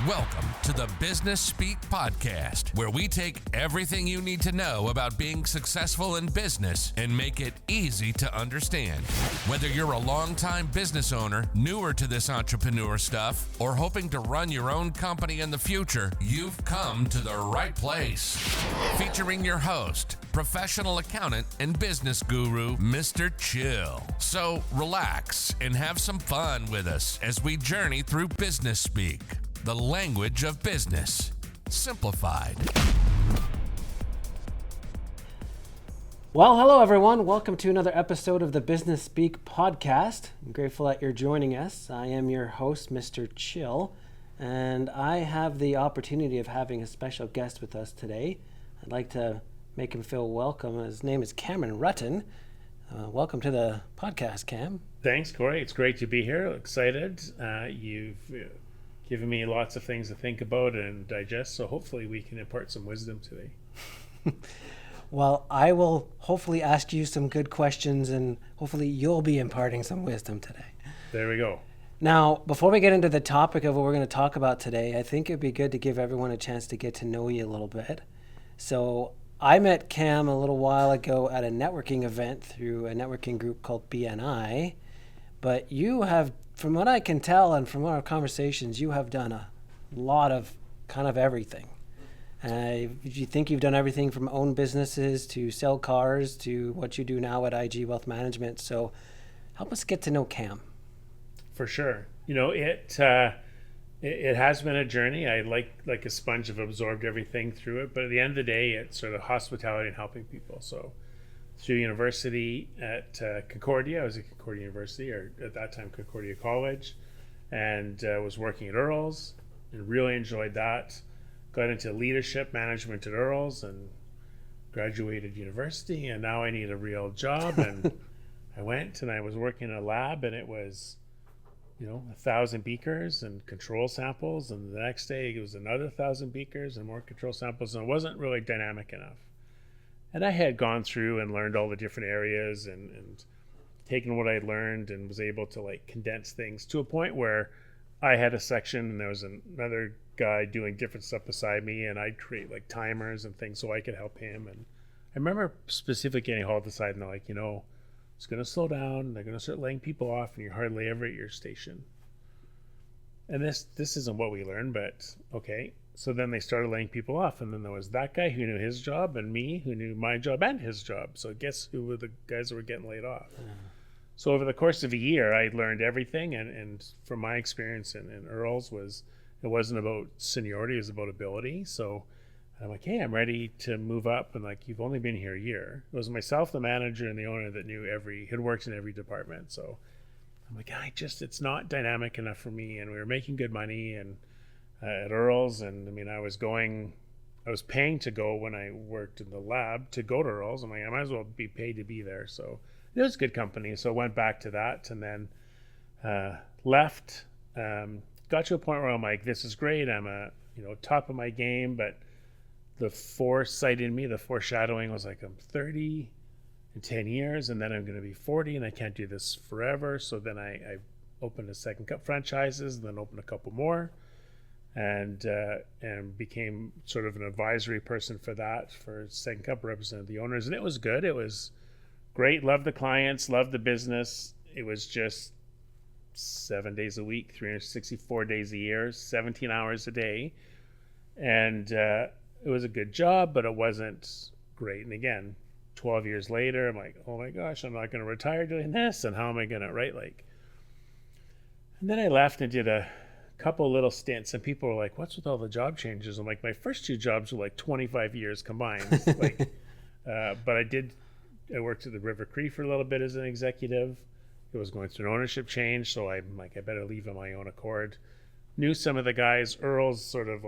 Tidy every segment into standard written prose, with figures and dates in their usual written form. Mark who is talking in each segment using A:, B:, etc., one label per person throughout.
A: Welcome to the BusinessSpeak Podcast, where we take everything you need to know about being successful in business and make it easy to understand. Whether you're a longtime business owner, newer to this entrepreneur stuff, or hoping to run your own company in the future, you've come to the right place. Featuring your host, professional accountant and business guru, Mr. Chill. So relax and have some fun with us as we journey through Business Speak, the language of business, simplified.
B: Well, hello everyone. Welcome to another episode of the Business Speak Podcast. I'm grateful that you're joining us. I am your host, Mr. Chill, and I have the opportunity of having a special guest with us today. I'd like to make him feel welcome. His name is Cam Rutten. Welcome to the podcast, Cam.
C: Thanks, Corey. It's great to be here. Excited. You've given me lots of things to think about and digest, so hopefully we can impart some wisdom today.
B: Well, I will hopefully ask you some good questions, and hopefully you'll be imparting some wisdom today.
C: There we go.
B: Now, before we get into the topic of what we're going to talk about today, I think it'd be good to give everyone a chance to get to know you a little bit. So I met Cam a little while ago at a networking event through a networking group called BNI, but you have, from what I can tell and from our conversations, you have done a lot of kind of everything. You think you've done everything from own businesses to sell cars to what you do now at IG Wealth Management. So help us get to know Cam.
C: For sure. You know, it has been a journey. I like a sponge have absorbed everything through it. But at the end of the day, it's sort of hospitality and helping people. So through university at Concordia, I was at Concordia University, or at that time Concordia College, and was working at Earls and really enjoyed that. Got into leadership management at Earls and graduated university, and now I need a real job. And I went and I was working in a lab, and it was, 1,000 beakers and control samples, and the next day it was another 1,000 beakers and more control samples, and it wasn't really dynamic enough. And I had gone through and learned all the different areas and taken what I'd learned and was able to condense things to a point where I had a section and there was another guy doing different stuff beside me, and I'd create timers and things so I could help him. And I remember specifically getting hauled aside and they're like, it's going to slow down. They're going to start laying people off, and you're hardly ever at your station. And this isn't what we learned, but okay. So then they started laying people off, and then there was that guy who knew his job and me who knew my job and his job. So guess who were the guys that were getting laid off? So over the course of a year, I learned everything. And from my experience in Earls it wasn't about seniority, it was about ability. So I'm like, hey, I'm ready to move up. And you've only been here a year. It was myself, the manager, and the owner that had worked in every department. So I'm like, it's not dynamic enough for me. And we were making good money and at Earls. And I was paying to go when I worked in the lab to go to Earls. I'm like, I might as well be paid to be there. So it was good company. So I went back to that and then left. Got to a point where I'm like, this is great. I'm top of my game, but the foresight in me, the foreshadowing was I'm 30 in 10 years, and then I'm going to be 40, and I can't do this forever. So then I opened a second cup franchises, and then opened a couple more, and became sort of an advisory person for that, for second cup, represented the owners, and it was good. It was great. Loved the clients, loved the business. It was just 7 days a week, 364 days a year, 17 hours a day, and it was a good job, but it wasn't great. And again, 12 years later, I'm like, oh my gosh, I'm not going to retire doing this, and how am I going to And then I left and did a couple little stints, and people were like, what's with all the job changes? I'm like, my first two jobs were 25 years combined. But I worked at the River Cree for a little bit as an executive. It was going through an ownership change, so I'm like, I better leave on my own accord. Knew some of the guys. Earls sort of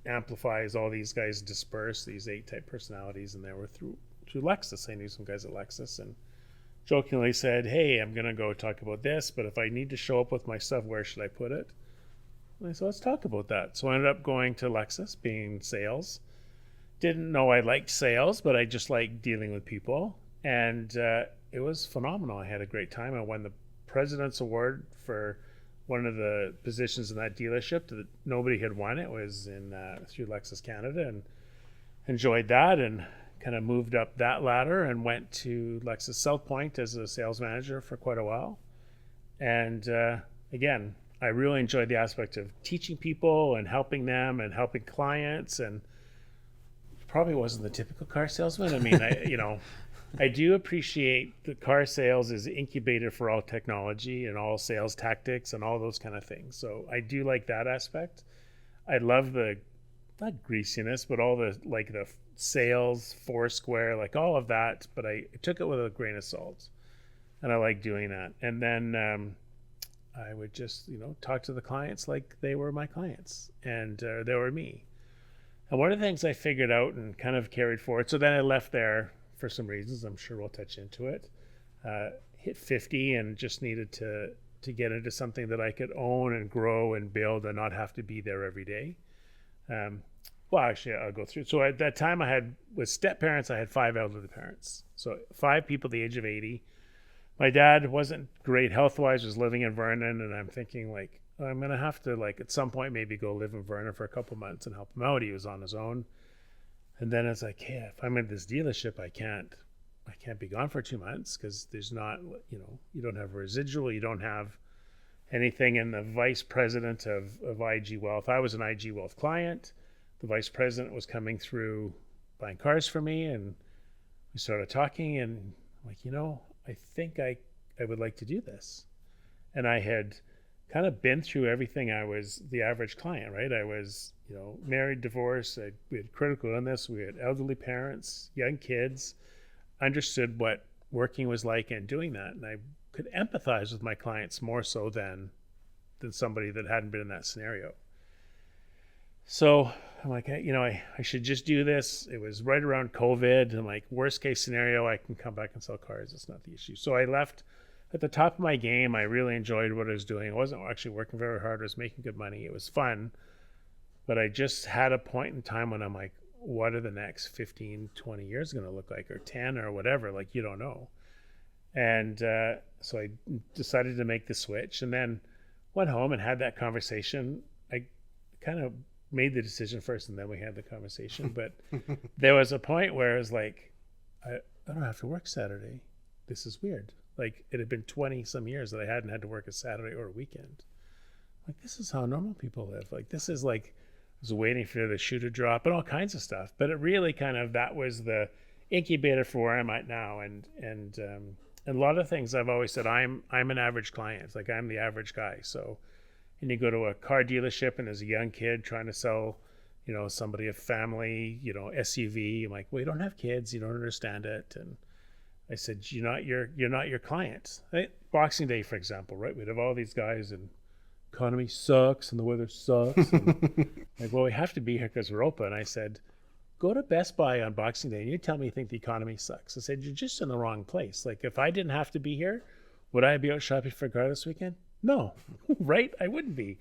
C: amplifies all these guys disperse, these 8 type personalities, and they were through Lexus. I knew some guys at Lexus and jokingly said, hey, I'm going to go talk about this, but if I need to show up with my stuff, where should I put it? And I said, let's talk about that. So I ended up going to Lexus, being sales. Didn't know I liked sales, but I just liked dealing with people. And it was phenomenal. I had a great time. I won the President's Award for one of the positions in that dealership that nobody had won. It was in through Lexus Canada, and enjoyed that, and kind of moved up that ladder and went to Lexus South Point as a sales manager for quite a while. And again, I really enjoyed the aspect of teaching people and helping them and helping clients, and probably wasn't the typical car salesman. I mean, I do appreciate that car sales is incubator for all technology and all sales tactics and all those kind of things. So I do like that aspect. I love the, not greasiness, but all the, like the sales, Foursquare, like all of that. But I took it with a grain of salt, and I like doing that. And then I would just, talk to the clients like they were my clients, and they were me. And one of the things I figured out and kind of carried forward, so then I left there for some reasons, I'm sure we'll touch into it, hit 50 and just needed to get into something that I could own and grow and build and not have to be there every day. Well, actually, I'll go through. So at that time with step parents, I had 5 elderly parents. So 5 people at the age of 80. My dad wasn't great health-wise, was living in Vernon, and I'm thinking, like, I'm going to have to, like, at some point maybe go live in Vernon for a couple months and help him out. He was on his own. And then it's like, hey, if I'm in this dealership, I can't be gone for 2 months, because there's not, you don't have a residual, you don't have anything. And the vice president of IG Wealth, I was an IG Wealth client. The vice president was coming through buying cars for me, and we started talking, and I'm like, I think I would like to do this. And I had kind of been through everything. I was the average client, right? I was, married, divorced, we had critical illness, we had elderly parents, young kids, understood what working was like and doing that. And I could empathize with my clients more so than somebody that hadn't been in that scenario. So I'm like, I should just do this. It was right around COVID. I'm like, worst case scenario, I can come back and sell cars. It's not the issue. So I left at the top of my game. I really enjoyed what I was doing. I wasn't actually working very hard. I was making good money. It was fun. But I just had a point in time when I'm like, what are the next 15, 20 years going to look like, or 10 or whatever? Like, you don't know. And so I decided to make the switch, and then went home and had that conversation. I kind of made the decision first, and then we had the conversation. But there was a point where it was like, I don't have to work Saturday. This is weird. Like, it had been 20 some years that I hadn't had to work a Saturday or a weekend. Like, this is how normal people live. Like, this is like, I was waiting for the shoe to drop and all kinds of stuff. But it really kind of, that was the incubator for where I'm at now. And a lot of things I've always said, I'm an average client. Like, I'm the average guy. So, and you go to a car dealership and there's a young kid trying to sell, somebody, a family, SUV. I'm like, well, you don't have kids. You don't understand it. And I said, you're not your client. Right? Boxing Day, for example, right? We'd have all these guys, and economy sucks and the weather sucks. And like, well, we have to be here because we're open. I said, go to Best Buy on Boxing Day and you tell me you think the economy sucks. I said, you're just in the wrong place. Like, if I didn't have to be here, would I be out shopping for a car this weekend? No, right? I wouldn't be.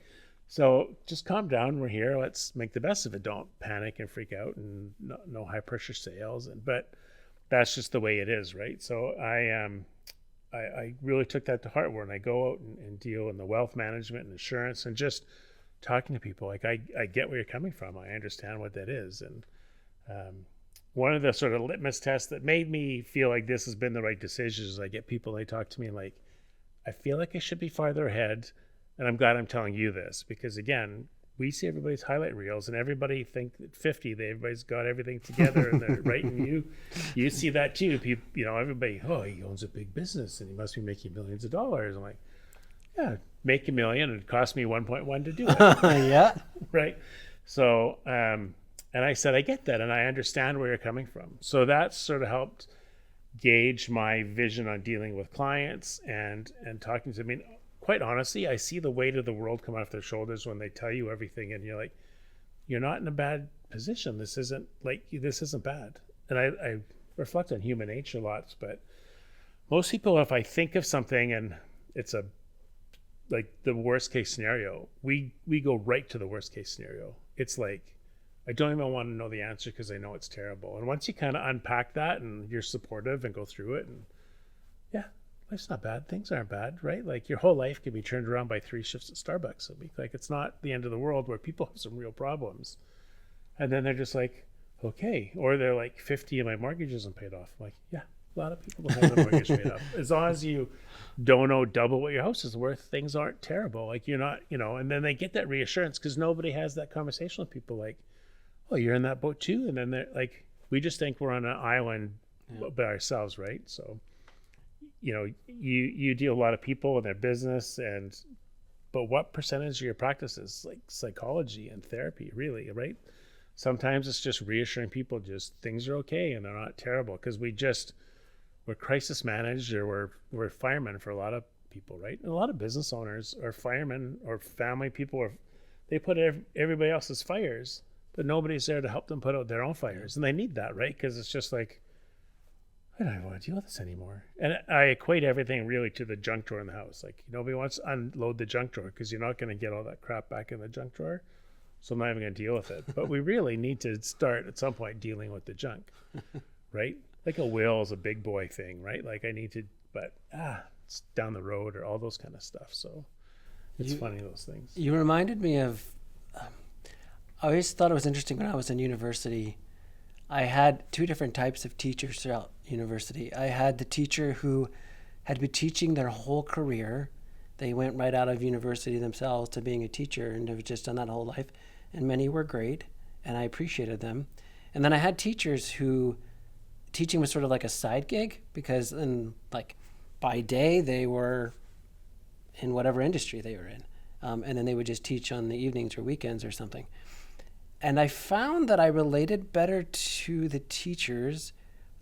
C: So just calm down. We're here. Let's make the best of it. Don't panic and freak out, and no high pressure sales. But that's just the way it is, right? So I really took that to heart when I go out and deal in the wealth management and insurance, and just talking to people. Like, I get where you're coming from. I understand what that is. And one of the sort of litmus tests that made me feel like this has been the right decision is I get people, they talk to me like, I feel like I should be farther ahead. And I'm glad I'm telling you this, because again, we see everybody's highlight reels, and everybody think at 50, everybody's got everything together, and they're right. And you see that too. People, everybody, oh, he owns a big business and he must be making millions of dollars. I'm like, yeah, make $1 million, and it cost me 1.1 to do it.
B: Yeah.
C: Right. So, and I said, I get that, and I understand where you're coming from. So that sort of helped gauge my vision on dealing with clients and talking to them. I mean, quite honestly, I see the weight of the world come off their shoulders when they tell you everything, and you're like, you're not in a bad position. This isn't bad. And I reflect on human nature lots, but most people, if I think of something and it's like the worst case scenario, we go right to the worst case scenario. It's like, I don't even want to know the answer because I know it's terrible. And once you kind of unpack that and you're supportive and go through it, and yeah, life's not bad. Things aren't bad, right? Like your whole life can be turned around by 3 shifts at Starbucks a week. Like it's not the end of the world where people have some real problems. And then they're just like, okay. Or they're like, 50 and my mortgage isn't paid off. I'm like, yeah, a lot of people don't have their mortgage paid off. As long as you don't owe double what your house is worth, things aren't terrible. Like you're not, and then they get that reassurance because nobody has that conversation with people like, oh, you're in that boat too? And then they're like, we just think we're on an island by ourselves, right? So, you deal with a lot of people and their business, but what percentage of your practice is like psychology and therapy, really, right? Sometimes it's just reassuring people just things are okay and they're not terrible because we're crisis managed or we're firemen for a lot of people, right? And a lot of business owners are firemen or family people, they put everybody else's fires, but nobody's there to help them put out their own fires. And they need that, right? Because it's just like, I don't want to deal with this anymore. And I equate everything really to the junk drawer in the house. Like nobody wants to unload the junk drawer because you're not going to get all that crap back in the junk drawer. So I'm not even going to deal with it. But we really need to start at some point dealing with the junk, right? Like a will is a big boy thing, right? Like I need to, but it's down the road or all those kind of stuff. So it's funny, those things.
B: You reminded me of, I always thought it was interesting when I was in university. I had 2 different types of teachers throughout university. I had the teacher who had been teaching their whole career. They went right out of university themselves to being a teacher and have just done that whole life. And many were great, and I appreciated them. And then I had teachers who teaching was sort of like a side gig because by day they were in whatever industry they were in. And then they would just teach on the evenings or weekends or something. And I found that I related better to the teachers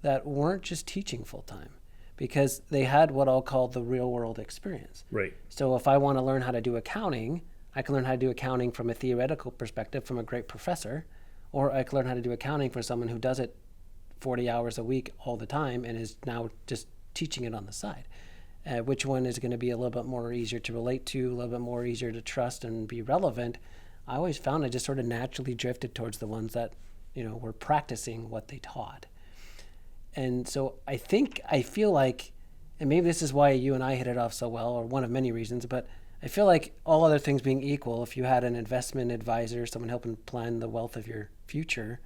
B: that weren't just teaching full time because they had what I'll call the real world experience.
C: Right.
B: So if I want to learn how to do accounting, I can learn how to do accounting from a theoretical perspective from a great professor, or I can learn how to do accounting from someone who does it 40 hours a week all the time and is now just teaching it on the side. Which one is going to be a little bit more easier to relate to, a little bit more easier to trust and be relevant? I always found I just sort of naturally drifted towards the ones that, were practicing what they taught. And so I feel like, and maybe this is why you and I hit it off so well, or one of many reasons, but I feel like all other things being equal, if you had an investment advisor, someone helping plan the wealth of your future,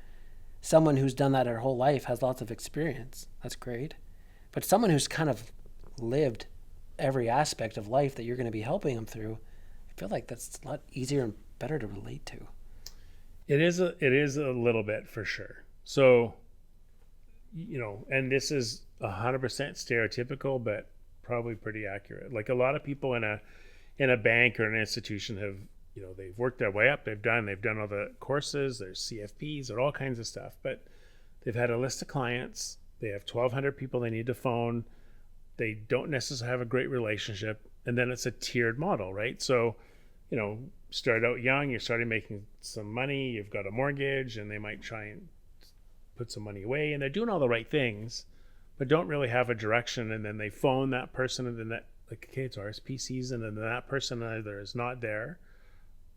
B: someone who's done that their whole life has lots of experience. That's great. But someone who's kind of lived every aspect of life that you're going to be helping them through, I feel like that's a lot easier and better to relate to.
C: It is a little bit for sure. So, and this is 100% stereotypical, but probably pretty accurate. Like a lot of people in a bank or an institution have, they've worked their way up. They've done all the courses. There's CFPs or all kinds of stuff, but they've had a list of clients. They have 1,200 people they need to phone. They don't necessarily have a great relationship. And then it's a tiered model, right? So, start out young, you're starting making some money, you've got a mortgage, and they might try and put some money away, and they're doing all the right things, but don't really have a direction. And then they phone that person, and then okay, it's RSP season, and then that person either is not there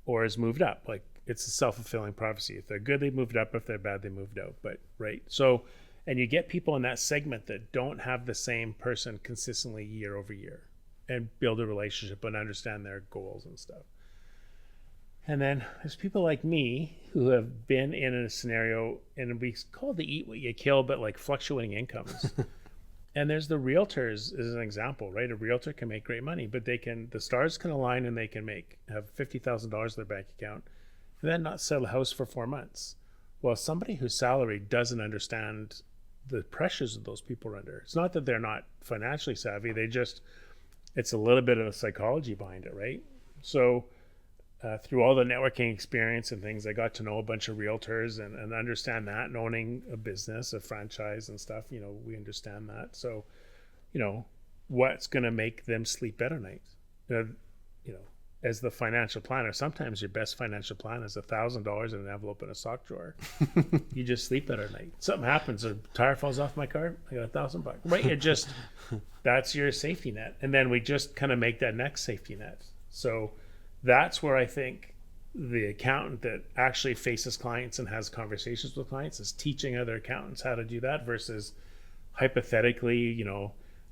C: or is moved up. Like it's a self-fulfilling prophecy. If they're good, they moved up. If they're bad, they moved out. But right. So, and you get people in that segment that don't have the same person consistently year over year and build a relationship and understand their goals and stuff. And then there's people like me who have been in a scenario, and we call it the eat what you kill, but like fluctuating incomes. And there's the realtors as an example, right? A realtor can make great money, but the stars can align and they can have $50,000 in their bank account and then not sell a house for 4 months. Well, somebody who's salaried doesn't understand the pressures that those people are under. It's not that they're not financially savvy. It's a little bit of a psychology behind it, right? So through all the networking experience and things, I got to know a bunch of realtors and understand that, and owning a business, a franchise and stuff, we understand that. So, what's going to make them sleep better nights? As the financial planner, sometimes your best financial plan is $1,000 in an envelope in a sock drawer. You just sleep better at night. Something happens, a tire falls off my car, I got $1,000. Right? That's your safety net. And then we just kind of make that next safety net. So that's where I think the accountant that actually faces clients and has conversations with clients is teaching other accountants how to do that versus hypothetically,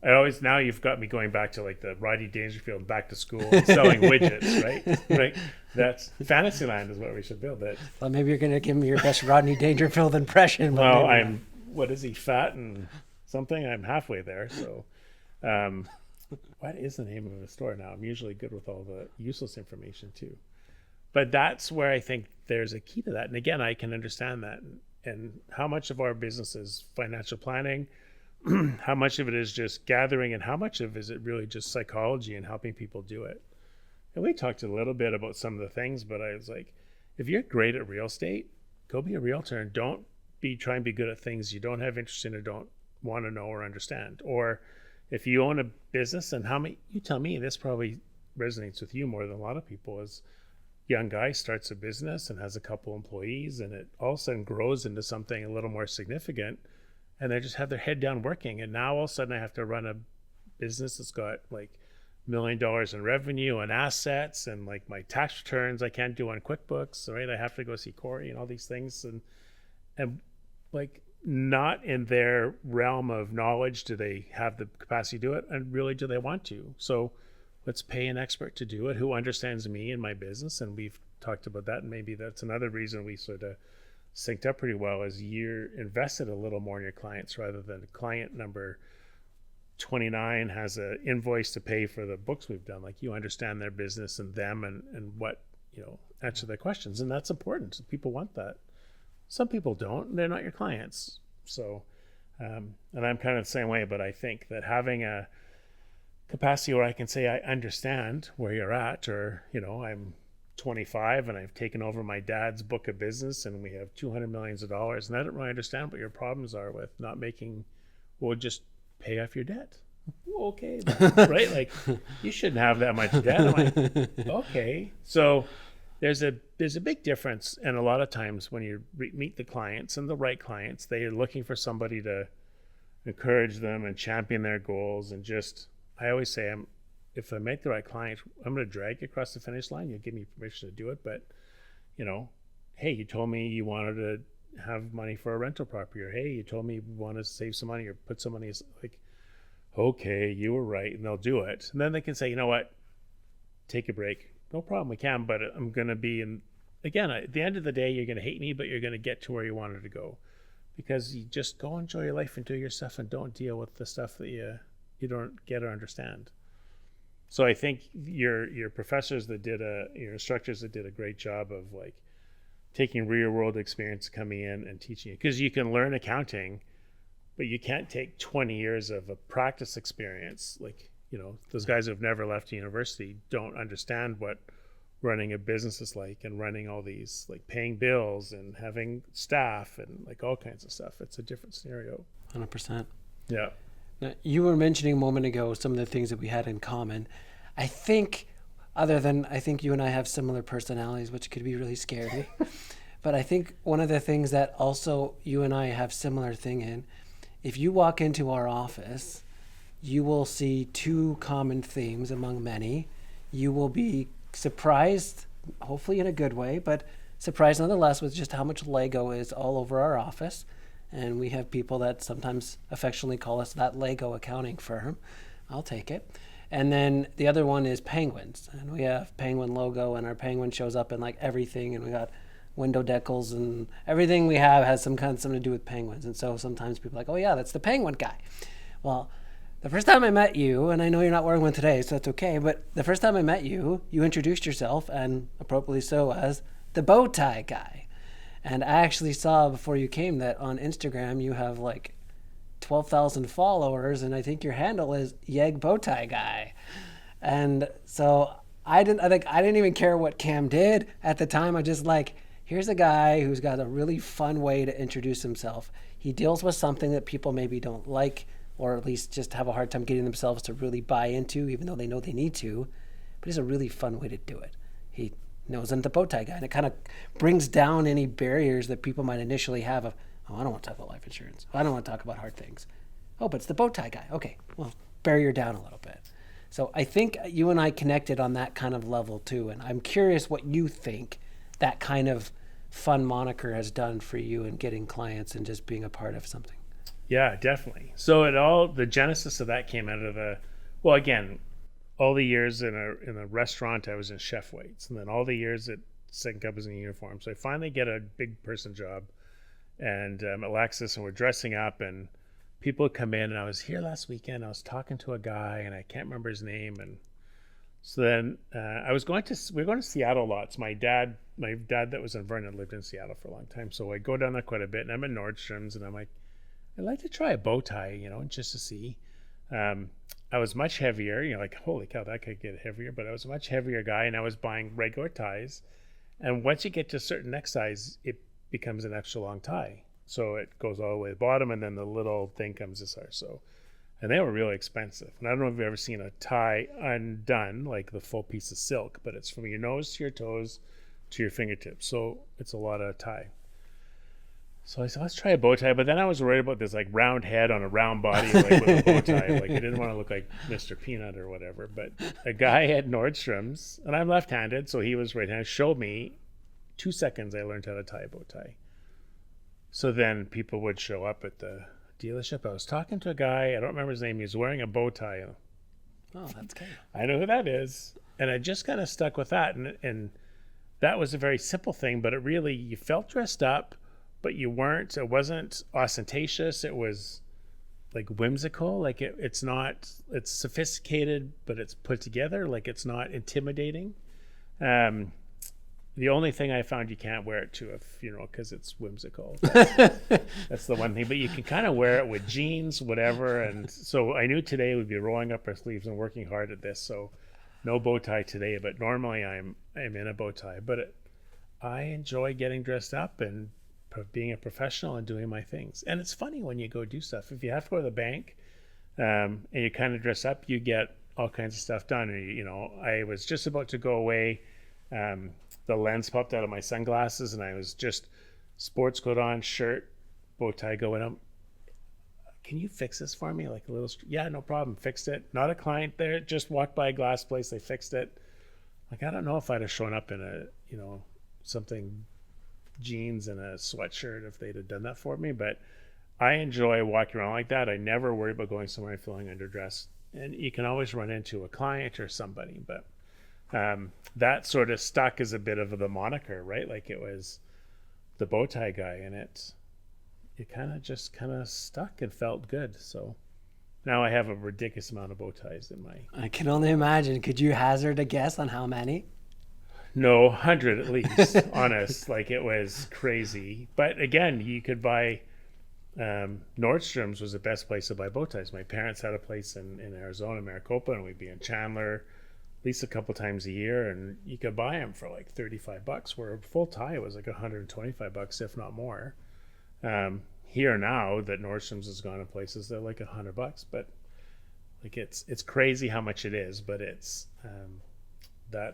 C: now you've got me going back to like the Rodney Dangerfield back to school and selling widgets, right? Like that's Fantasyland is what we should build it.
B: Well, maybe you're going to give me your best Rodney Dangerfield impression. But
C: Well, what is he, fat and something? I'm halfway there. So, what is the name of the store now? I'm usually good with all the useless information too. But that's where I think there's a key to that. And again, I can understand that. And how much of our business is financial planning, how much of it is just gathering, and how much of it is it really just psychology and helping people do it. And we talked a little bit about some of the things, but I was like, if you're great at real estate, go be a realtor and don't try and be good at things you don't have interest in or don't want to know or understand. Or if you own a business, and you tell me, this probably resonates with you more than a lot of people, is young guy starts a business and has a couple employees, and it all of a sudden grows into something a little more significant, and they just have their head down working. And now all of a sudden I have to run a business that's got like $1 million in revenue and assets, and like my tax returns I can't do on QuickBooks, right? I have to go see Corey and all these things, and like not in their realm of knowledge do they have the capacity to do it, and really do they want to? So let's pay an expert to do it who understands me and my business. And we've talked about that, and maybe that's another reason we sort of synced up pretty well, is you're invested a little more in your clients rather than client number 29 has an invoice to pay for the books we've done. Like, you understand their business and them and what, answer their questions. And that's important. People want that. Some people don't, and they're not your clients. So, and I'm kind of the same way, but I think that having a capacity where I can say, I understand where you're at, or, I'm 25 and I've taken over my dad's book of business and we have $200 million, and I don't really understand what your problems are with not making, well, just pay off your debt. Okay, right? Like, you shouldn't have that much debt. I'm like, okay. So there's a big difference. And a lot of times when you meet the clients, and the right clients, they are looking for somebody to encourage them and champion their goals. And just, I always say, if I make the right client, I'm going to drag you across the finish line. You'll give me permission to do it. But, hey, you told me you wanted to have money for a rental property, or hey, you told me you want to save some money or put some money, like, okay, you were right, and they'll do it. And then they can say, you know what, take a break. No problem, we can, but I'm going to be in, again, at the end of the day, you're going to hate me, but you're going to get to where you wanted to go, because you just go enjoy your life and do your stuff and don't deal with the stuff that you don't get or understand. So I think your professors that your instructors that did a great job of like taking real world experience coming in and teaching you, because you can learn accounting, but you can't take 20 years of a practice experience. Like, those guys who have never left university don't understand what running a business is like, and running all these, like, paying bills and having staff and like all kinds of stuff. It's a different scenario.
B: 100%.
C: Yeah.
B: Now, you were mentioning a moment ago some of the things that we had in common. I think you and I have similar personalities, which could be really scary. But I think one of the things that also you and I have similar thing in, if you walk into our office, you will see two common themes among many. You will be surprised, hopefully in a good way, but surprised nonetheless with just how much Lego is all over our office. And we have people that sometimes affectionately call us that Lego accounting firm. I'll take it. And then the other one is penguins. And we have penguin logo, and our penguin shows up in like everything. And we got window decals, and everything we have has something to do with penguins. And so sometimes people are like, oh yeah, that's the penguin guy. Well, the first time I met you, and I know you're not wearing one today, so that's okay, but the first time I met you, you introduced yourself, and appropriately so, as the bow tie guy. And I actually saw before you came that on Instagram you have like 12,000 followers, and I think your handle is Yeg Bowtie Guy. And so I didn't even care what Cam did at the time. I just like, here's a guy who's got a really fun way to introduce himself. He deals with something that people maybe don't like, or at least just have a hard time getting themselves to really buy into, even though they know they need to. But it's a really fun way to do it. He knows I'm the bow tie guy, and it kind of brings down any barriers that people might initially have of, oh, I don't want to talk about life insurance. I don't want to talk about hard things. Oh, but it's the bow tie guy. Okay, well, barrier down a little bit. So I think you and I connected on that kind of level too, and I'm curious what you think that kind of fun moniker has done for you in getting clients and just being a part of something.
C: Yeah, definitely. So the genesis of that came out of again, all the years in a restaurant, I was in chef weights, and then all the years at Second Cup was in uniform. So I finally get a big person job, and at Lexus, and we're dressing up, and people come in, and I was here last weekend. I was talking to a guy, and I can't remember his name, and so then we were going to Seattle lots. My dad that was in Vernon lived in Seattle for a long time, so I go down there quite a bit, and I'm at Nordstrom's, and I'm like, I'd like to try a bow tie, just to see. I was much heavier, like, holy cow, that could get heavier, but I was a much heavier guy, and I was buying regular ties. And once you get to a certain neck size, it becomes an extra long tie. So it goes all the way to the bottom, and then the little thing comes this far. And they were really expensive. And I don't know if you've ever seen a tie undone, like the full piece of silk, but it's from your nose to your toes to your fingertips. So it's a lot of tie. So I said, let's try a bow tie. But then I was worried about this like round head on a round body, like with a bow tie. Like I didn't want to look like Mr. Peanut or whatever. But a guy at Nordstrom's, and I'm left-handed, so he was right-handed, showed me 2 seconds I learned how to tie a bow tie. So then people would show up at the dealership. I was talking to a guy, I don't remember his name, he was wearing a bow tie.
B: Oh, that's good.
C: I know who that is. And I just kind of stuck with that. And that was a very simple thing, but you felt dressed up, but it wasn't ostentatious. It was like whimsical. Like it's sophisticated, but it's put together. Like it's not intimidating. The only thing I found, you can't wear it to a funeral because it's whimsical. That's the one thing. But you can kind of wear it with jeans, whatever. And so I knew today we'd be rolling up our sleeves and working hard at this. So no bow tie today. But normally I'm in a bow tie. But I enjoy getting dressed up and being a professional and doing my things. And it's funny when you go do stuff. If you have to go to the bank and you kind of dress up, you get all kinds of stuff done. I was just about to go away. The lens popped out of my sunglasses, and I was just sports coat on, shirt, bow tie going up. Can you fix this for me? Like a little, yeah, no problem. Fixed it. Not a client there. Just walked by a glass place. They fixed it. Like, I don't know if I'd have shown up in something jeans and a sweatshirt if they'd have done that for me. But I enjoy walking around like that. I never worry about going somewhere and feeling underdressed. And you can always run into a client or somebody, but that sort of stuck as a bit of the moniker, right? Like it was the bow tie guy, and it kind of stuck and felt good. So now I have a ridiculous amount of bow ties in my...
B: I can only imagine. Could you hazard a guess on how many?
C: No, 100 at least, honest. Like it was crazy. But again, you could buy... Nordstrom's was the best place to buy bow ties. My parents had a place in Arizona, Maricopa, and we'd be in Chandler at least a couple times a year, and you could buy them for like $35, where a full tie was like $125, if not more. Here now that Nordstrom's has gone to places, they're like $100, but like it's crazy how much it is. But it's I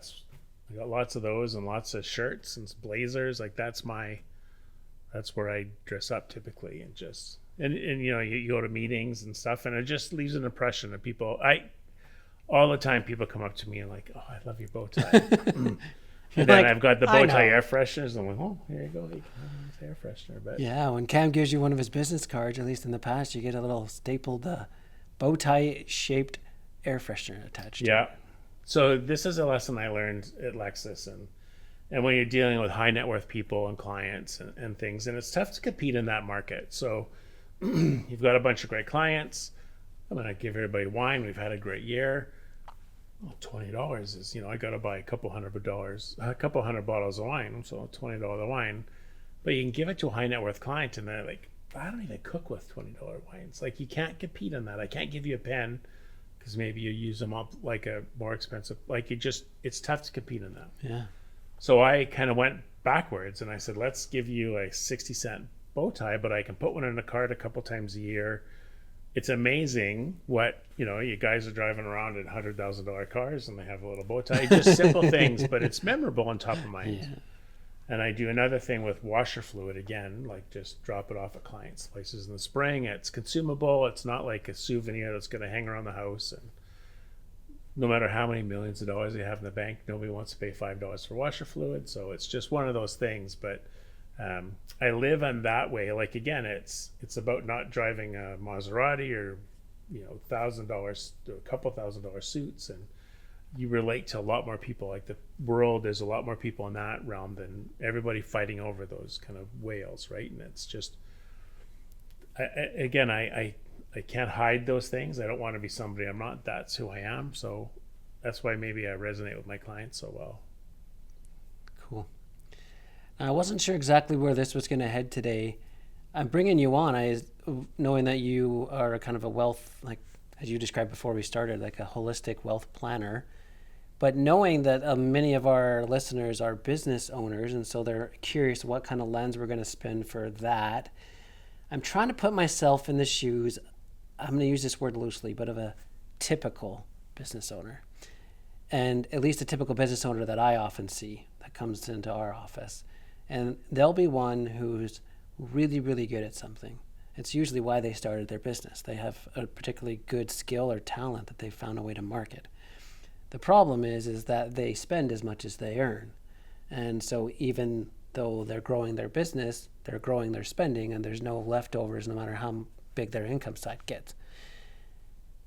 C: got lots of those and lots of shirts and blazers. Like that's where I dress up typically, and just and you go to meetings and stuff, and it just leaves an impression of people. All the time people come up to me and like, oh, I love your bow tie. And then like, I've got the bow tie air fresheners. I'm like, oh, here you go, air freshener. But
B: yeah, when Cam gives you one of his business cards, at least in the past, you get a little stapled bow tie shaped air freshener attached.
C: Yeah. So this is a lesson I learned at Lexus, and when you're dealing with high net worth people and clients and things, and it's tough to compete in that market. So you've got a bunch of great clients. I'm going to give everybody wine. We've had a great year. Well, $20 is, I got to buy a couple hundred bottles of wine. So $20 wine, but you can give it to a high net worth client, and they're like, I don't even cook with $20 wines. Like you can't compete in that. I can't give you a pen because maybe you use them up like a more expensive, like it's tough to compete in that.
B: Yeah.
C: So I kind of went backwards, and I said, let's give you a 60-cent bow tie, but I can put one in the cart a couple times a year. It's amazing what, you guys are driving around in $100,000 cars and they have a little bow tie. Just simple things, but it's memorable and top of mind. Yeah. And I do another thing with washer fluid again, like just drop it off at clients' places in the spring. It's consumable. It's not like a souvenir that's going to hang around the house. And no matter how many millions of dollars you have in the bank, nobody wants to pay $5 for washer fluid. So it's just one of those things. But I live on that way. Like, again, it's about not driving a Maserati or, $1,000 or a couple $1,000 suits, and you relate to a lot more people. Like, the world, there's a lot more people in that realm than everybody fighting over those kind of whales, right? And it's just, I can't hide those things. I don't want to be somebody I'm not. That's who I am. So that's why maybe I resonate with my clients so well.
B: Cool. I wasn't sure exactly where this was going to head today. I'm bringing you on, knowing that you are a kind of a wealth, like as you described before we started, like a holistic wealth planner. But knowing that many of our listeners are business owners, and so they're curious what kind of lens we're going to spin for that, I'm trying to put myself in the shoes, I'm going to use this word loosely, but of a typical business owner. And at least a typical business owner that I often see that comes into our office. And they'll be one who's really, really good at something. It's usually why they started their business. They have a particularly good skill or talent that they've found a way to market. The problem is that they spend as much as they earn. And so even though they're growing their business, they're growing their spending, and there's no leftovers no matter how big their income side gets.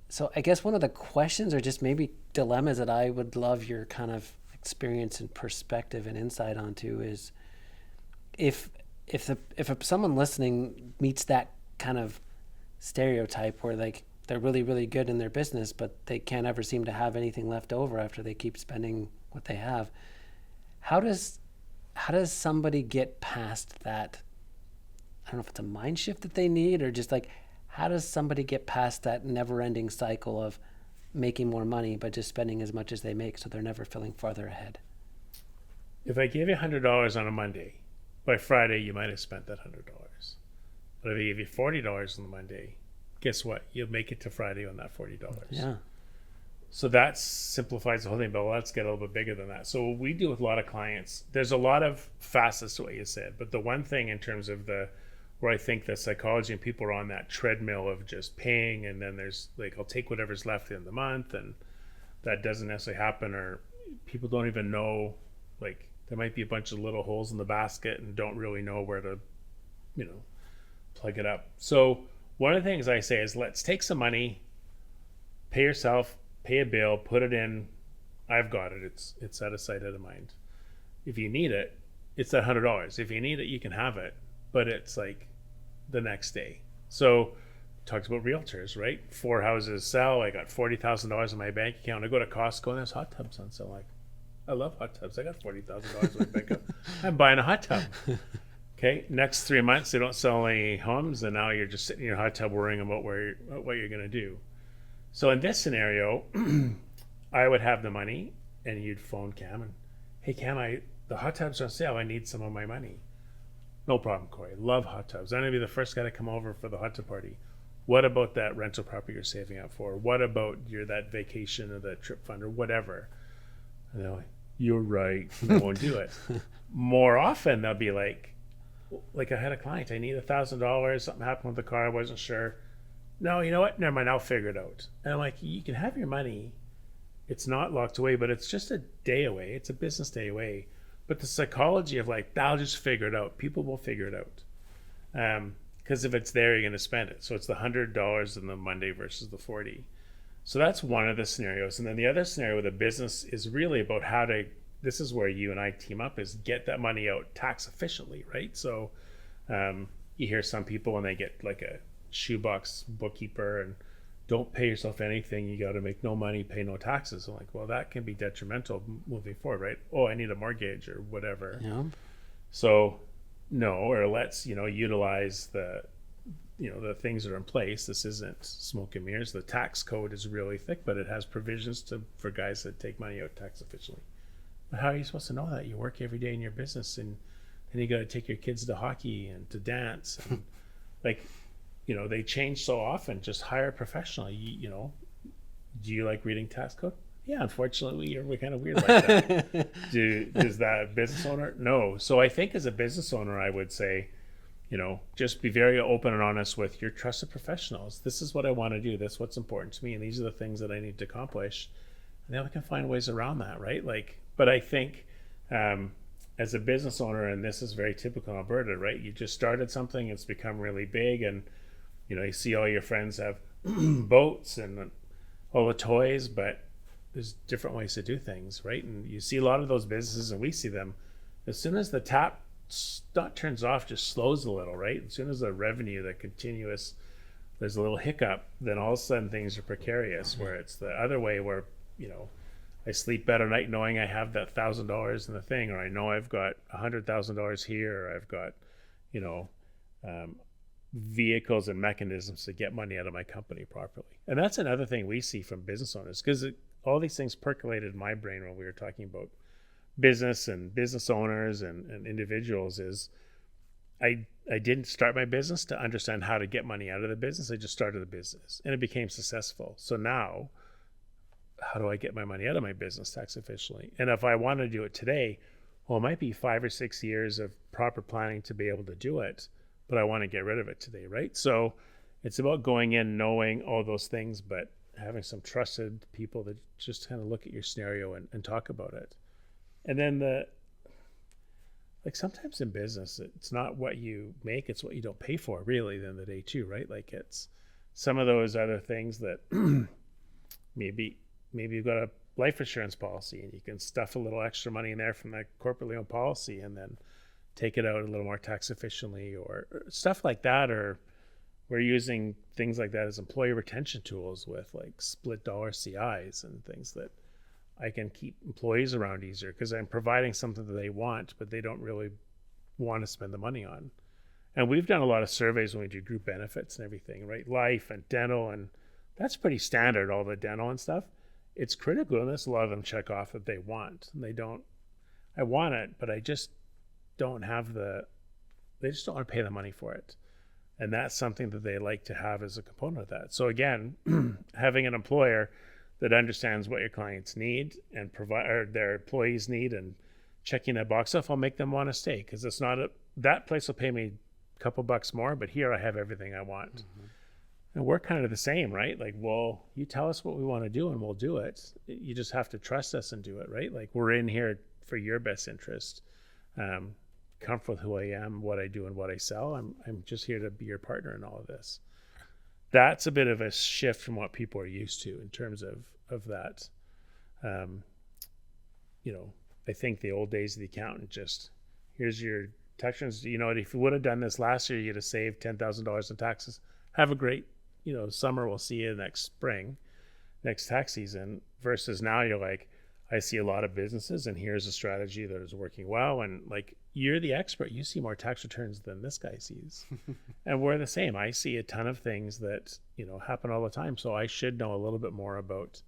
B: So I guess one of the questions, or just maybe dilemmas, that I would love your kind of experience and perspective and insight onto is if someone listening meets that kind of stereotype where like they're really, really good in their business, but they can't ever seem to have anything left over after they keep spending what they have. How does somebody get past that? I don't know if it's a mind shift that they need, or just like, how does somebody get past that never-ending cycle of making more money but just spending as much as they make, so they're never feeling farther ahead?
C: If I gave you $100 on a Monday, by Friday you might have spent that $100. But if I gave you $40 on the Monday, guess what? You'll make it to Friday on that $40.
B: Yeah.
C: So that simplifies the whole thing, but let's get a little bit bigger than that. So what we do with a lot of clients, there's a lot of facets to what you said, but the one thing in terms of where I think the psychology and people are on that treadmill of just paying, and then there's like, I'll take whatever's left in the month, and that doesn't necessarily happen, or people don't even know, like there might be a bunch of little holes in the basket and don't really know where to, plug it up. So one of the things I say is, let's take some money, pay yourself, pay a bill, put it in. I've got it. It's out of sight, out of mind. If you need it, it's that $100. If you need it, you can have it, but it's like the next day. So talked about realtors, right? 4 houses sell. I got $40,000 in my bank account. I go to Costco and there's hot tubs on sale. Like, I love hot tubs. I got $40,000 in my bank account. I'm buying a hot tub. Okay, next 3 months they don't sell any homes, and now you're just sitting in your hot tub worrying about what you're going to do. So in this scenario, I would have the money, and you'd phone Cam and, hey Cam, the hot tubs are on sale. I need some of my money. No problem, Corey. Love hot tubs. I'm going to be the first guy to come over for the hot tub party. What about that rental property you're saving up for? What about that vacation or that trip fund or whatever? And they're like, you're right. I won't do it. More often they'll be like I had a client, I need $1,000. Something happened with the car. I wasn't sure. No, you know what? Never mind. I'll figure it out. And I'm like, you can have your money. It's not locked away, but it's just a day away. It's a business day away. But the psychology of like, I'll just figure it out. People will figure it out. Because if it's there, you're going to spend it. So it's the $100 in the Monday versus the 40. So that's one of the scenarios. And then the other scenario with a business is really about this is where you and I team up, is get that money out tax efficiently, right? So you hear some people when they get like a shoebox bookkeeper and don't pay yourself anything, you got to make no money, pay no taxes. I'm like, well, that can be detrimental moving forward, right? Oh, I need a mortgage or whatever.
B: Yeah.
C: So no, or let's utilize the things that are in place. This isn't smoke and mirrors. The tax code is really thick, but it has provisions for guys that take money out tax efficiently. But how are you supposed to know that? You work every day in your business, and then you got to take your kids to hockey and to dance, and they change so often. Just hire a professional. Do you like reading tax code? Yeah, unfortunately, we're kind of weird like that. Does that business owner? No. So I think as a business owner, I would say, just be very open and honest with your trusted professionals. This is what I want to do. This is what's important to me, and these are the things that I need to accomplish. And then we can find ways around that, right? But I think as a business owner, and this is very typical in Alberta, right? You just started something, it's become really big, and you see all your friends have boats and all the toys, but there's different ways to do things, right? And you see a lot of those businesses, and we see them, as soon as the tap not turns off, just slows a little, right? As soon as the revenue, the continuous, there's a little hiccup, then all of a sudden things are precarious, where it's the other way where, I sleep better at night knowing I have that $1,000 in the thing, or I know I've got $100,000 here, or I've got, vehicles and mechanisms to get money out of my company properly. And that's another thing we see from business owners, because all these things percolated in my brain when we were talking about business and business owners and individuals. Is I didn't start my business to understand how to get money out of the business. I just started a business and it became successful. So now, how do I get my money out of my business tax efficiently? And if I want to do it today, well, it might be 5 or 6 years of proper planning to be able to do it, but I want to get rid of it today, right? So it's about going in knowing all those things, but having some trusted people that just kind of look at your scenario and talk about it. And then sometimes in business, it's not what you make, it's what you don't pay for, really, at the end of the day too, right? Like, it's some of those other things that maybe you've got a life insurance policy and you can stuff a little extra money in there from that corporately owned policy and then take it out a little more tax efficiently, or stuff like that. Or we're using things like that as employee retention tools with like split dollar CIs and things that I can keep employees around easier because I'm providing something that they want, but they don't really want to spend the money on. And we've done a lot of surveys when we do group benefits and everything, right? Life and dental, and that's pretty standard, all the dental and stuff. It's critical, and a lot of them check off that they want, and they don't. I want it, but I just don't have they just don't want to pay the money for it. And that's something that they like to have as a component of that. So again, having an employer that understands what your clients need and provide, or their employees need, and checking that box off will make them want to stay, because it's not that place will pay me a couple bucks more, but here I have everything I want. Mm-hmm. And we're kind of the same, right? Like, well, you tell us what we want to do and we'll do it. You just have to trust us and do it, right? Like, we're in here for your best interest. Comfort with who I am, what I do, and what I sell. I'm just here to be your partner in all of this. That's a bit of a shift from what people are used to in terms of that. I think the old days of the accountant, just here's your tax returns. If you would have done this last year, you'd have saved $10,000 in taxes. Have a great, summer. We'll see you next spring, next tax season. Versus now, you're like, I see a lot of businesses, and here's a strategy that is working well. And like, you're the expert. You see more tax returns than this guy sees. And we're the same. I see a ton of things that, happen all the time. So I should know a little bit more about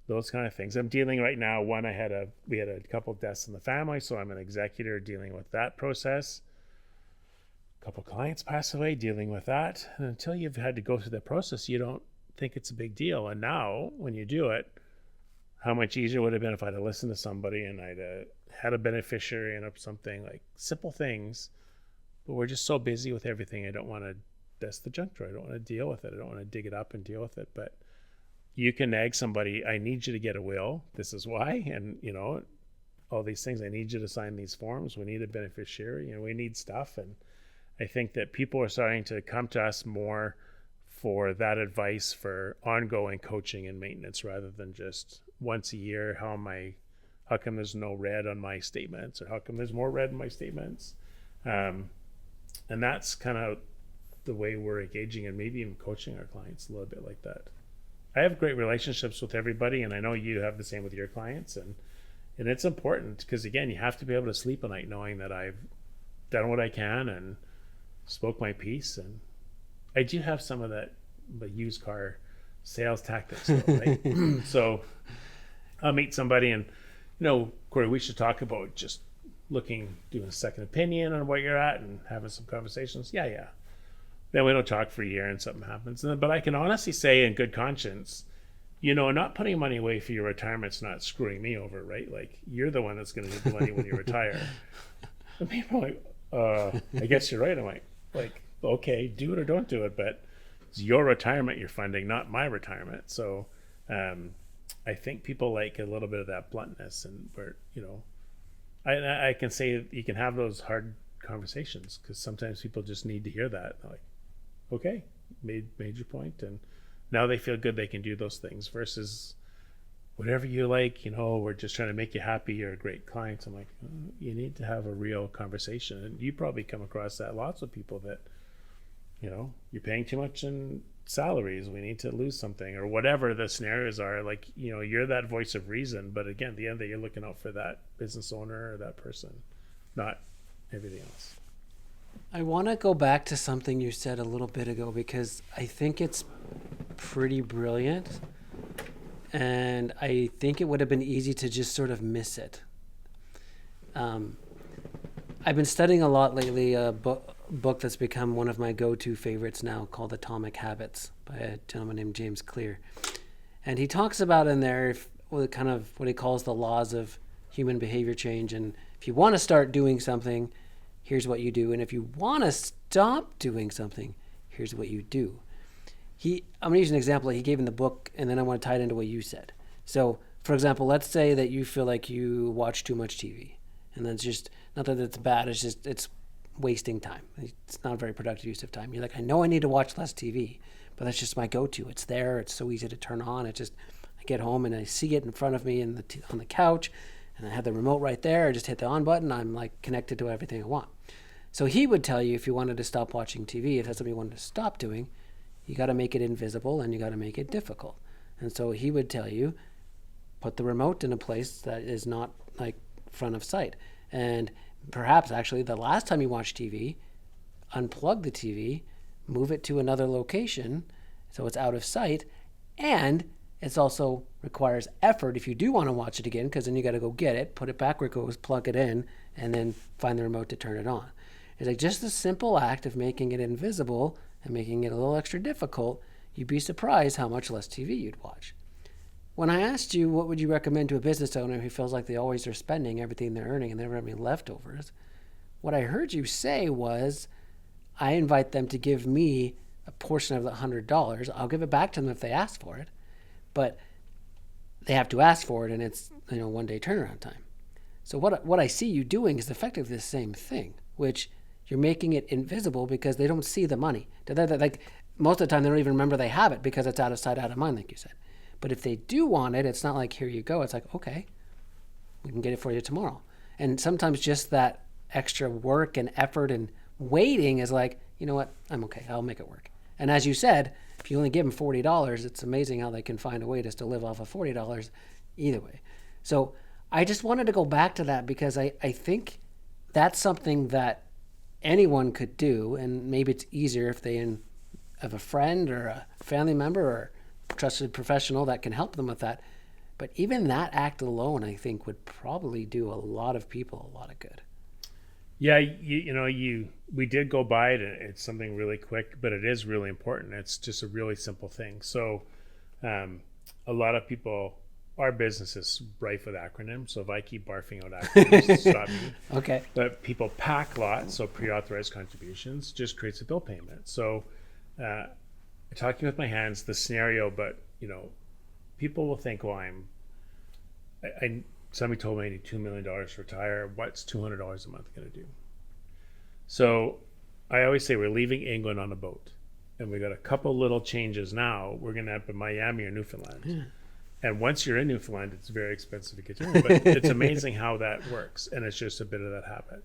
C: those kind of things. I'm dealing right now. We had a couple of deaths in the family. So I'm an executor dealing with that process. A couple of clients pass away, dealing with that. And until you've had to go through that process, you don't think it's a big deal. And now when you do it, how much easier would it have been if I'd have listened to somebody and I'd had a beneficiary and something, like simple things. But we're just so busy with everything. I don't want to, that's the junk drawer. I don't want to deal with it. I don't want to dig it up and deal with it. But you can nag somebody, I need you to get a will. This is why. And, all these things, I need you to sign these forms. We need a beneficiary. We need stuff. And I think that people are starting to come to us more for that advice for ongoing coaching and maintenance, rather than just once a year, how come there's no red on my statements, or how come there's more red in my statements? And that's kind of the way we're engaging, and maybe even coaching our clients a little bit like that. I have great relationships with everybody, and I know you have the same with your clients, and it's important, because again, you have to be able to sleep at night knowing that I've done what I can and spoke my piece. And I do have some of the used car sales tactics though, right? So I'll meet somebody and, Corey, we should talk about just doing a second opinion on where you're at and having some conversations. Yeah. Then we don't talk for a year and something happens. But I can honestly say in good conscience, not putting money away for your retirement's not screwing me over, right? Like, you're the one that's going to need the money when you retire. And people are like, I guess you're right. I'm like, okay, do it or don't do it, but it's your retirement you're funding, not my retirement. So I think people like a little bit of that bluntness, and where I can say you can have those hard conversations, because sometimes people just need to hear that. They're like, okay, made your point, and now they feel good they can do those things, versus whatever you like, we're just trying to make you happy, you're a great client. I'm like, you need to have a real conversation. And you probably come across that, lots of people that, you're paying too much in salaries, we need to lose something, or whatever the scenarios are. Like, you're that voice of reason, but again, at the end of the day, you're looking out for that business owner or that person, not everything else.
B: I want to go back to something you said a little bit ago, because I think it's pretty brilliant, and I think it would have been easy to just sort of miss it. I've been studying a lot lately, a book that's become one of my go-to favorites now, called Atomic Habits, by a gentleman named James Clear. And he talks about in there what he calls the laws of human behavior change. And if you want to start doing something, here's what you do. And if you want to stop doing something, here's what you do. I'm going to use an example that he gave in the book, and then I want to tie it into what you said. So, for example, let's say that you feel like you watch too much TV. And that's just, not that it's bad, it's wasting time. It's not a very productive use of time. You're like, I know I need to watch less TV, but that's just my go-to. It's there. It's so easy to turn on. I get home and I see it in front of me on the couch, and I have the remote right there. I just hit the on button. I'm like connected to everything I want. So he would tell you, if you wanted to stop watching TV, if that's something you wanted to stop doing, you got to make it invisible and you got to make it difficult. And so he would tell you, put the remote in a place that is not like front of sight. And perhaps actually the last time you watch TV, unplug the TV, move it to another location so it's out of sight, and it also requires effort if you do want to watch it again, because then you got to go get it, put it back where it goes, plug it in, and then find the remote to turn it on. It's like just the simple act of making it invisible and making it a little extra difficult. You'd be surprised how much less TV you'd watch. When I asked you what would you recommend to a business owner who feels like they always are spending everything they're earning and they never have any leftovers, what I heard you say was, I invite them to give me a portion of the $100. I'll give it back to them if they ask for it, but they have to ask for it, and it's 1 day turnaround time. So what I see you doing is effectively the same thing, which you're making it invisible because they don't see the money. Like most of the time, they don't even remember they have it because it's out of sight, out of mind, like you said. But if they do want it, it's not like, here you go. It's like, okay, we can get it for you tomorrow. And sometimes just that extra work and effort and waiting is like, you know what, I'm okay, I'll make it work. And as you said, if you only give them $40, it's amazing how they can find a way just to live off of $40 either way. So I just wanted to go back to that, because I think that's something that anyone could do, and maybe it's easier if they have a friend or a family member or trusted professional that can help them with that. But even that act alone, I think, would probably do a lot of people a lot of good.
C: Yeah, we did go by it. It's something really quick, but it is really important. It's just a really simple thing. So a lot of people, our business is rife with acronyms. So if I keep barfing out acronyms, stop me.
B: Okay.
C: But people pack lots, so pre-authorized contributions just creates a bill payment. So talking with my hands, the scenario, but people will think, well, somebody told me I need $2 million to retire. What's $200 a month going to do? So I always say we're leaving England on a boat, and we got a couple little changes now. We're going to end up in Miami or Newfoundland. Yeah. And once you're in Newfoundland, it's very expensive to get in, but it's amazing how that works. And it's just a bit of that habit.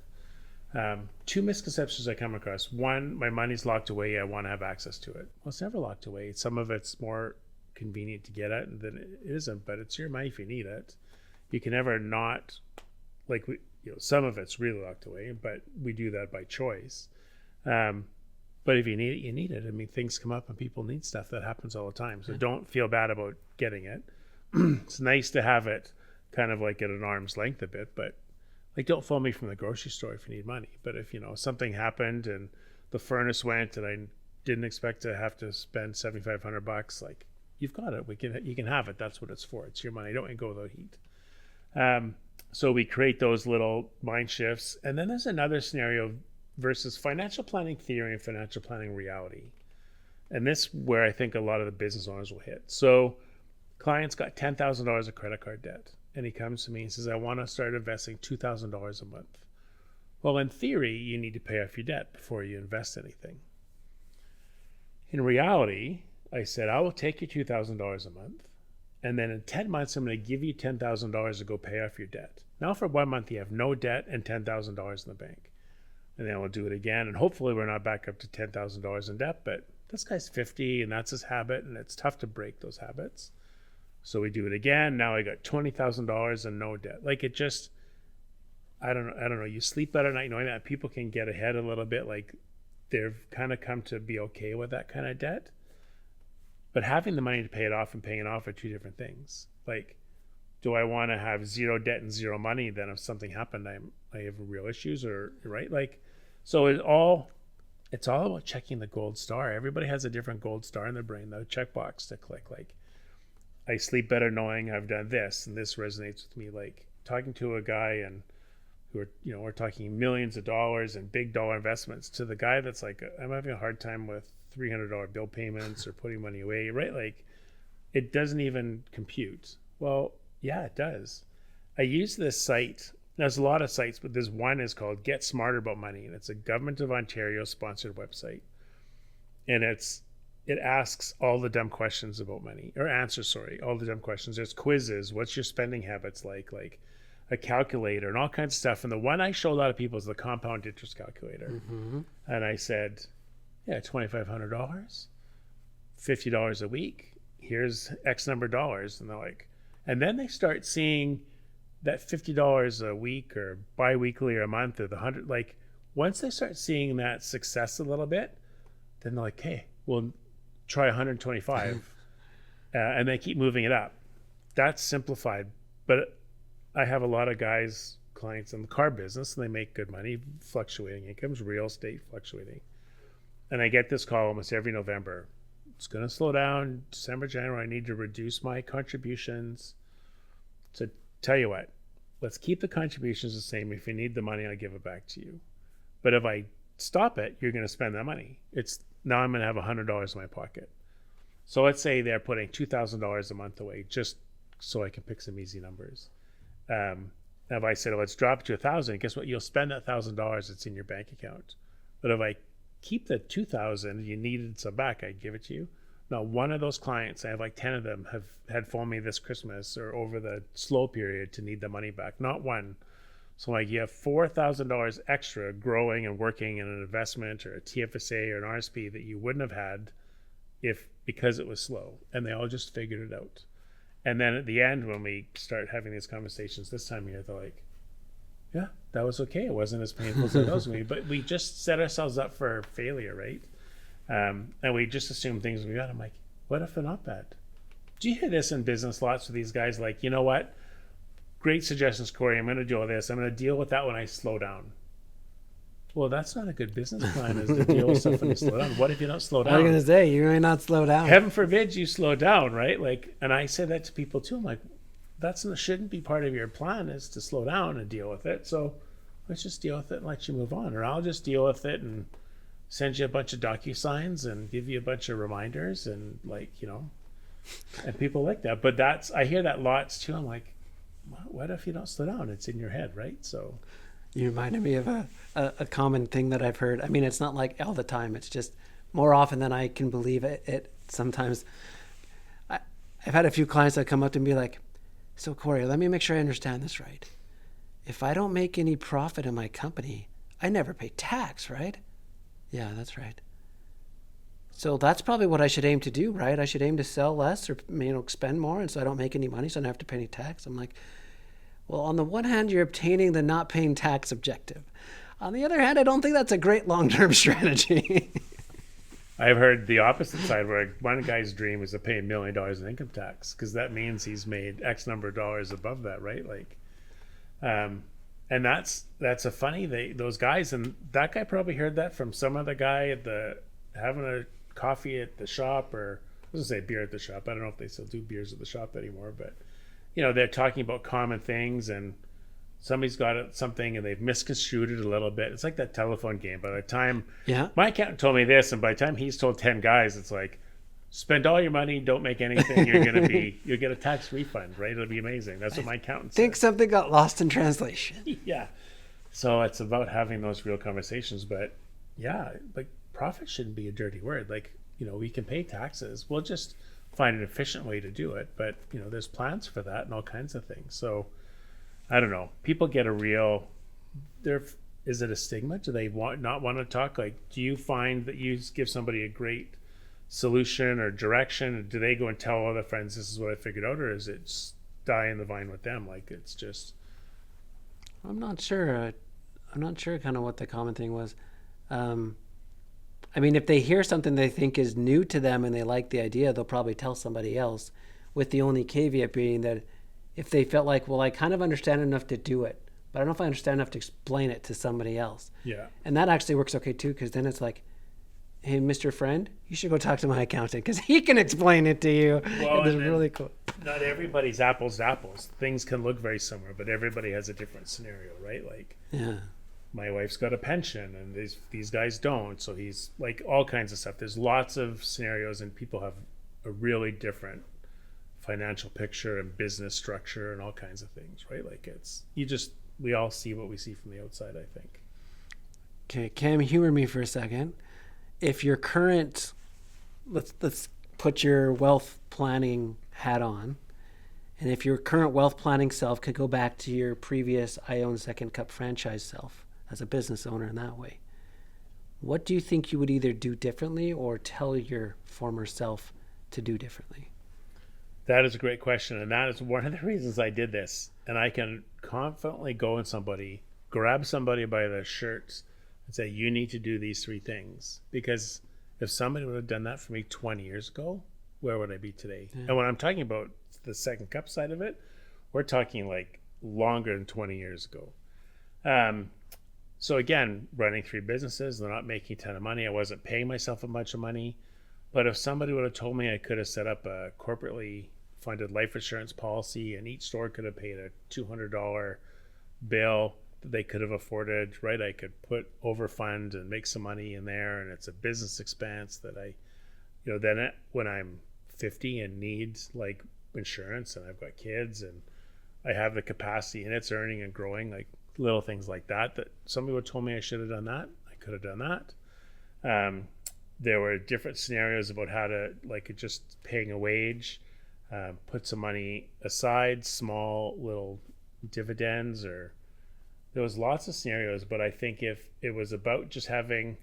C: Two misconceptions I come across. One, my money's locked away. I want to have access to it. Well, it's never locked away. Some of it's more convenient to get at than it isn't, but it's your money if you need it. You can never not, like, some of it's really locked away, but we do that by choice. But if you need it, you need it. I mean, things come up and people need stuff. That happens all the time. So don't feel bad about getting it. It's nice to have it kind of like at an arm's length a bit, but like, don't phone me from the grocery store if you need money. But if something happened and the furnace went and I didn't expect to have to spend $7,500, like, you've got it. You can have it. That's what it's for. It's your money. Don't go without heat. So we create those little mind shifts. And then there's another scenario versus financial planning theory and financial planning reality. And this where I think a lot of the business owners will hit. So clients got $10,000 of credit card debt. and he comes to me and says, I want to start investing $2,000 a month. Well, in theory, you need to pay off your debt before you invest anything. In reality, I said, I will take your $2,000 a month, and then in 10 months, I'm going to give you $10,000 to go pay off your debt. Now for 1 month, you have no debt and $10,000 in the bank. And then we'll do it again, and hopefully we're not back up to $10,000 in debt, but this guy's 50, and that's his habit, and it's tough to break those habits. So we do it again. Now I got $20,000 and no debt. Like, it just, I don't know. You sleep better at night knowing that people can get ahead a little bit. Like, they've kind of come to be okay with that kind of debt. But having the money to pay it off and paying it off are two different things. Like, do I want to have zero debt and zero money? Then if something happened, I have real issues, or right? Like, so it's all about checking the gold star. Everybody has a different gold star in their brain, the checkbox to click. Like, I sleep better knowing I've done this, and this resonates with me. Like, talking to a guy and we're talking millions of dollars and big dollar investments, to the guy that's like, I'm having a hard time with $300 bill payments or putting money away, right? Like, it doesn't even compute. Well, yeah, it does. I use this site. There's a lot of sites, but this one is called Get Smarter About Money, and it's a Government of Ontario sponsored website. And it asks all the dumb questions about money, or answers, all the dumb questions. There's quizzes. What's your spending habits like a calculator and all kinds of stuff. And the one I show a lot of people is the compound interest calculator. Mm-hmm. And I said, yeah, $2,500, $50 a week. Here's X number of dollars. And they're like, and then they start seeing that $50 a week or bi-weekly or a month or the 100, like, once they start seeing that success a little bit, then they're like, hey, we'll try 125. And they keep moving it up. That's simplified. But I have a lot of clients in the car business, and they make good money, fluctuating incomes, real estate fluctuating. And I get this call almost every November. It's going to slow down. December, January, I need to reduce my contributions. So tell you what, let's keep the contributions the same. If you need the money, I'll give it back to you. But if I stop it, you're going to spend that money. Now I'm going to have $100 in my pocket. So let's say they're putting $2,000 a month away, just so I can pick some easy numbers. If I said, let's drop it to $1,000, guess what? You'll spend that $1,000 that's in your bank account. But if I keep the $2,000, you needed some back, I'd give it to you. Now, one of those clients, I have like 10 of them, have had phoned me this Christmas or over the slow period to need the money back. Not one. So like, you have $4,000 extra growing and working in an investment or a TFSA or an RSP that you wouldn't have had because it was slow, and they all just figured it out. And then at the end, when we start having these conversations this time of year, they're like, yeah, that was okay. It wasn't as painful as it was me. But we just set ourselves up for failure, right? And we just assume things we got. I'm like, what if they're not bad? Do you hear this in business lots with these guys? Like, you know what? Great suggestions, Corey. I'm going to do this. I'm going to deal with that when I slow down. Well, that's not a good business plan, is to deal with stuff when you slow down. What if you don't slow down?
B: I was going to say, you may not slow down.
C: Heaven forbid you slow down, right? Like, and I say that to people too. I'm like, shouldn't be part of your plan, is to slow down and deal with it. So let's just deal with it and let you move on. Or I'll just deal with it and send you a bunch of DocuSigns and give you a bunch of reminders and and people like that. But I hear that lots too. I'm like, what if you don't slow down? It's in your head, right? So
B: you reminded me of a common thing that I've heard. I mean, it's not like all the time. It's just more often than I can believe it. Sometimes I've had a few clients that come up to me like, so Corey, let me make sure I understand this right. If I don't make any profit in my company, I never pay tax, right? Yeah, that's right. So that's probably what I should aim to do, right? I should aim to sell less or spend more, and so I don't make any money, so I don't have to pay any tax. I'm like, well, on the one hand, you're obtaining the not paying tax objective. On the other hand, I don't think that's a great long-term strategy.
C: I've heard the opposite side, where one guy's dream is to pay $1 million in income tax, because that means he's made X number of dollars above that, right? Like, and that's a funny, those guys, and that guy probably heard that from some other guy having a coffee at the shop, or I was gonna say beer at the shop. I don't know if they still do beers at the shop anymore, but they're talking about common things, and somebody's got something and they've misconstrued it a little bit. It's like that telephone game. By the time my accountant told me this, and by the time he's told 10 guys, it's like, spend all your money, don't make anything. You'll get a tax refund, right? It'll be amazing. That's what my accountant said.
B: Think something got lost in translation.
C: Yeah. So it's about having those real conversations. But yeah, like profit shouldn't be a dirty word. Like, we can pay taxes. We'll just find an efficient way to do it. But, there's plans for that and all kinds of things. So I don't know. People get is it a stigma? Do they not want to talk? Like, do you find that you give somebody a great solution or direction? Do they go and tell other friends, this is what I figured out? Or is it just die in the vine with them? Like, it's just...
B: I'm not sure. I'm not sure kind of what the common thing was. I mean, if they hear something they think is new to them and they like the idea, they'll probably tell somebody else, with the only caveat being that if they felt like, well, I kind of understand enough to do it, but I don't know if I understand enough to explain it to somebody else.
C: Yeah.
B: And that actually works okay too, because then it's like, hey, Mr. Friend, you should go talk to my accountant because he can explain it to you.
C: Well,
B: it's really cool.
C: Not everybody's apples to apples. Things can look very similar, but everybody has a different scenario, right? Like,
B: yeah,
C: my wife's got a pension and these guys don't. So he's like all kinds of stuff. There's lots of scenarios and people have a really different financial picture and business structure and all kinds of things, right? Like we all see what we see from the outside, I think.
B: Okay, Cam, humor me for a second. If your current, let's put your wealth planning hat on, and if your current wealth planning self could go back to your previous I Own Second Cup franchise self as a business owner in that way, what do you think you would either do differently or tell your former self to do differently?
C: That is a great question, and that is one of the reasons I did this. And I can confidently go in grab somebody by their shirts and say, you need to do these 3 things. Because if somebody would have done that for me 20 years ago, where would I be today? Yeah. And when I'm talking about the second cup side of it, we're talking like longer than 20 years ago. So again, running 3 businesses, they're not making a ton of money. I wasn't paying myself a bunch of money. But if somebody would have told me I could have set up a corporately funded life insurance policy and each store could have paid a $200 bill that they could have afforded, right? I could put overfund and make some money in there, and it's a business expense that when I'm 50 and need like insurance and I've got kids and I have the capacity and it's earning and growing, like little things like that somebody would have told me I should have done that. I could have done that. There were different scenarios about how to, like, just paying a wage, put some money aside, small little dividends, or there was lots of scenarios. But I think if it was about just having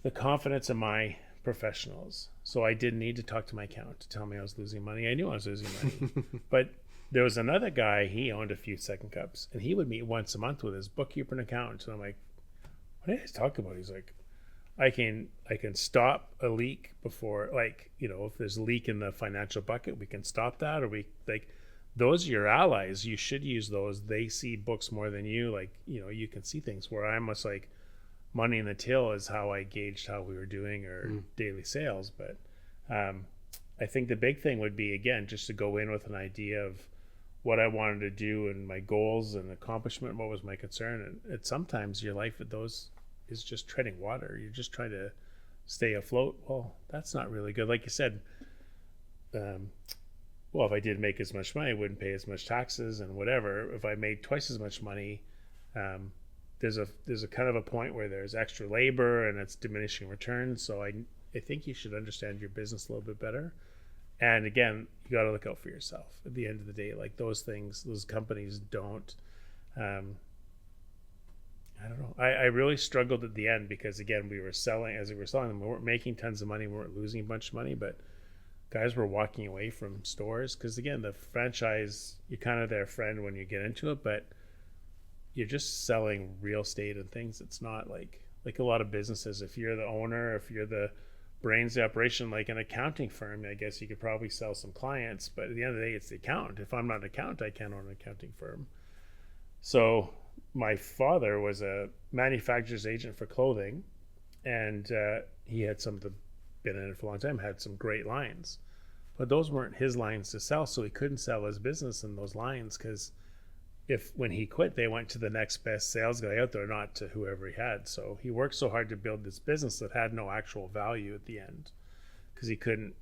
C: the confidence in my professionals, so I didn't need to talk to my accountant to tell me I was losing money. I knew I was losing money. But there was another guy, he owned a few second cups, and he would meet once a month with his bookkeeper and accountant. And I'm like, what do you guys talk about? He's like, I can stop a leak before, like, if there's a leak in the financial bucket, we can stop that. Or those are your allies. You should use those. They see books more than you. Like, you can see things where I'm almost like money in the till is how I gauged how we were doing or daily sales. But I think the big thing would be, again, just to go in with an idea of what I wanted to do and my goals and accomplishment, what was my concern. And sometimes your life at those is just treading water. You're just trying to stay afloat. Well, that's not really good. Like you said, if I did make as much money, I wouldn't pay as much taxes and whatever. If I made twice as much money, there's a kind of a point where there's extra labor and it's diminishing returns. So I think you should understand your business a little bit better. And again, you got to look out for yourself at the end of the day. Like those companies don't, I don't know. I really struggled at the end because, again, we were selling them. We weren't making tons of money. We weren't losing a bunch of money, but guys were walking away from stores because, again, the franchise, you're kind of their friend when you get into it, but you're just selling real estate and things. It's not like a lot of businesses. If you're the owner, if you're the brains of the operation, like an accounting firm, I guess you could probably sell some clients, but at the end of the day, it's the accountant. If I'm not an accountant, I can't own an accounting firm. So my father was a manufacturer's agent for clothing, and he had been in it for a long time, had some great lines, but those weren't his lines to sell, so he couldn't sell his business in those lines because when he quit, they went to the next best sales guy out there, not to whoever he had. So he worked so hard to build this business that had no actual value at the end because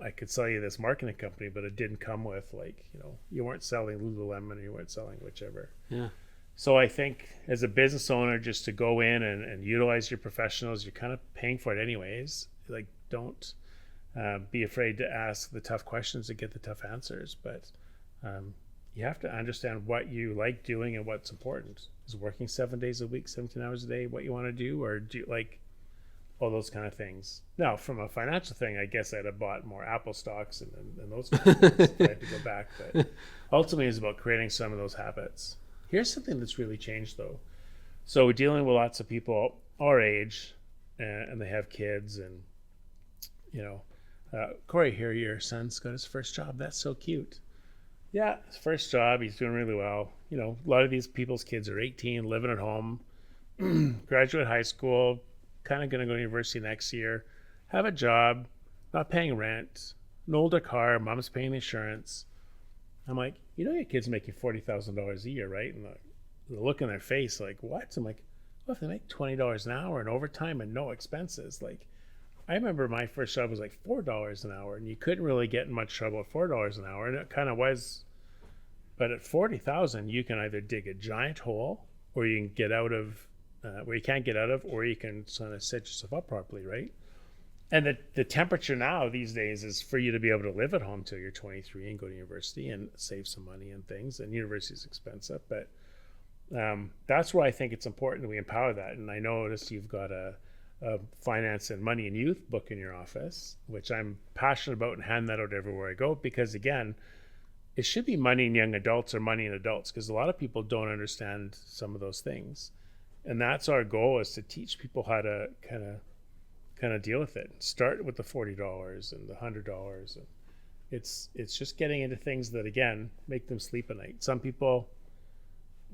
C: I could sell you this marketing company, but it didn't come with like, you weren't selling Lululemon or you weren't selling whichever.
B: Yeah.
C: So I think as a business owner, just to go in and utilize your professionals, you're kind of paying for it anyways. Like, don't be afraid to ask the tough questions to get the tough answers. But you have to understand what you like doing and what's important. Is working 7 days a week, 17 hours a day, what you want to do, or do you like all those kind of things? Now, from a financial thing, I guess I'd have bought more Apple stocks and those kind of things. I had to go back. But ultimately, it's about creating some of those habits. Here's something that's really changed, though. So we're dealing with lots of people our age, and they have kids, and Corey, here your son's got his first job. That's so cute. Yeah, his first job. He's doing really well. A lot of these people's kids are 18, living at home, graduate high school, kind of going to go to university next year, have a job, not paying rent, an older car, mom's paying the insurance. I'm like, your kid's making $40,000 a year, right? And the look in their face, like, what? I'm like, well, if they make $20 an hour and overtime and no expenses, like, I remember my first job was like $4 an hour, and you couldn't really get in much trouble at $4 an hour, and it kind of was. But at 40,000, you can either dig a giant hole, or you can get out of where you can't get out of, or you can sort of set yourself up properly, right? And the temperature now these days is for you to be able to live at home till you're 23 and go to university and save some money and things. And university is expensive, but that's where I think it's important that we empower that. And I noticed you've got a finance and money and youth book in your office, which I'm passionate about and hand that out everywhere I go, because again, it should be money in young adults or money in adults, because a lot of people don't understand some of those things. And that's our goal, is to teach people how to kind of deal with it. Start with the $40 and the $100. And it's just getting into things that, again, make them sleep at night. Some people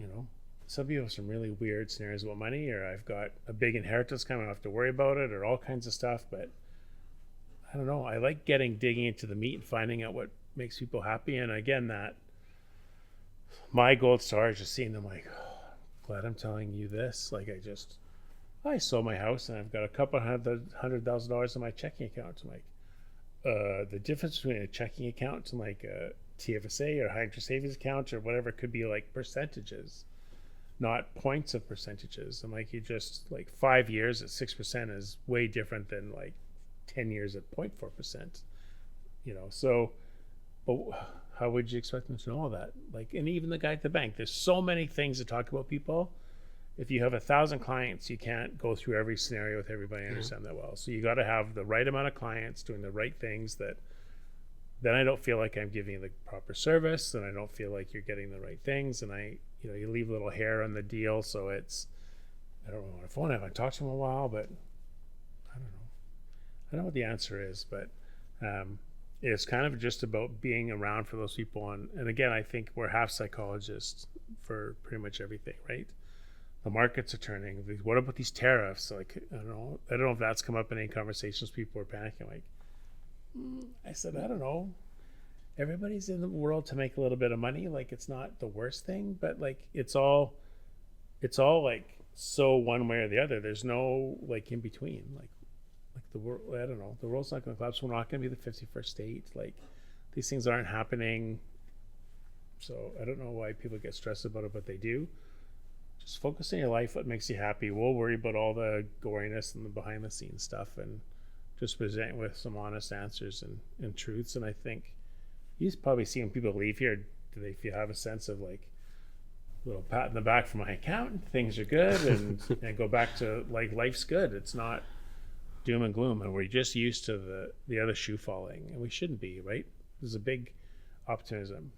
C: have some really weird scenarios about money, or I've got a big inheritance coming, I don't have to worry about it, or all kinds of stuff. But I don't know. I like digging into the meat and finding out what makes people happy. And again, that my gold star is just seeing them like, oh, glad I'm telling you this. Like, I sold my house and I've got a couple $100,000 in my checking account. I'm like, the difference between a checking account and like a TFSA or high interest savings account or whatever could be like percentages, not points of percentages. I'm like, 5 years at 6% is way different than like 10 years at 0.4%. So, but how would you expect them to know all that? Like, and even the guy at the bank, there's so many things to talk about people. If you have 1,000 clients, you can't go through every scenario with everybody and understand that well. So you got to have the right amount of clients doing the right things, that then I don't feel like I'm giving you the proper service, and I don't feel like you're getting the right things. And you leave a little hair on the deal. So I don't know on the phone. I haven't talked to him in a while, but I don't know. I don't know what the answer is, but it's kind of just about being around for those people. And again, I think we're half psychologists for pretty much everything, right? The markets are turning. What about these tariffs? Like, I don't know if that's come up in any conversations. People are panicking. Like, I said, I don't know. Everybody's in the world to make a little bit of money. Like, it's not the worst thing, but like, it's all like so one way or the other. There's no like in between. Like the world. I don't know. The world's not going to collapse. We're not going to be the 51st state. Like, these things aren't happening. So I don't know why people get stressed about it, but they do. Just focus on your life, what makes you happy. We'll worry about all the goriness and the behind the scenes stuff, and just present with some honest answers and truths. And I think you probably see when people leave here, if you have a sense of like a little pat in the back from my accountant, things are good, and go back to like life's good. It's not doom and gloom, and we're just used to the other shoe falling, and we shouldn't be, right? There's a big optimism.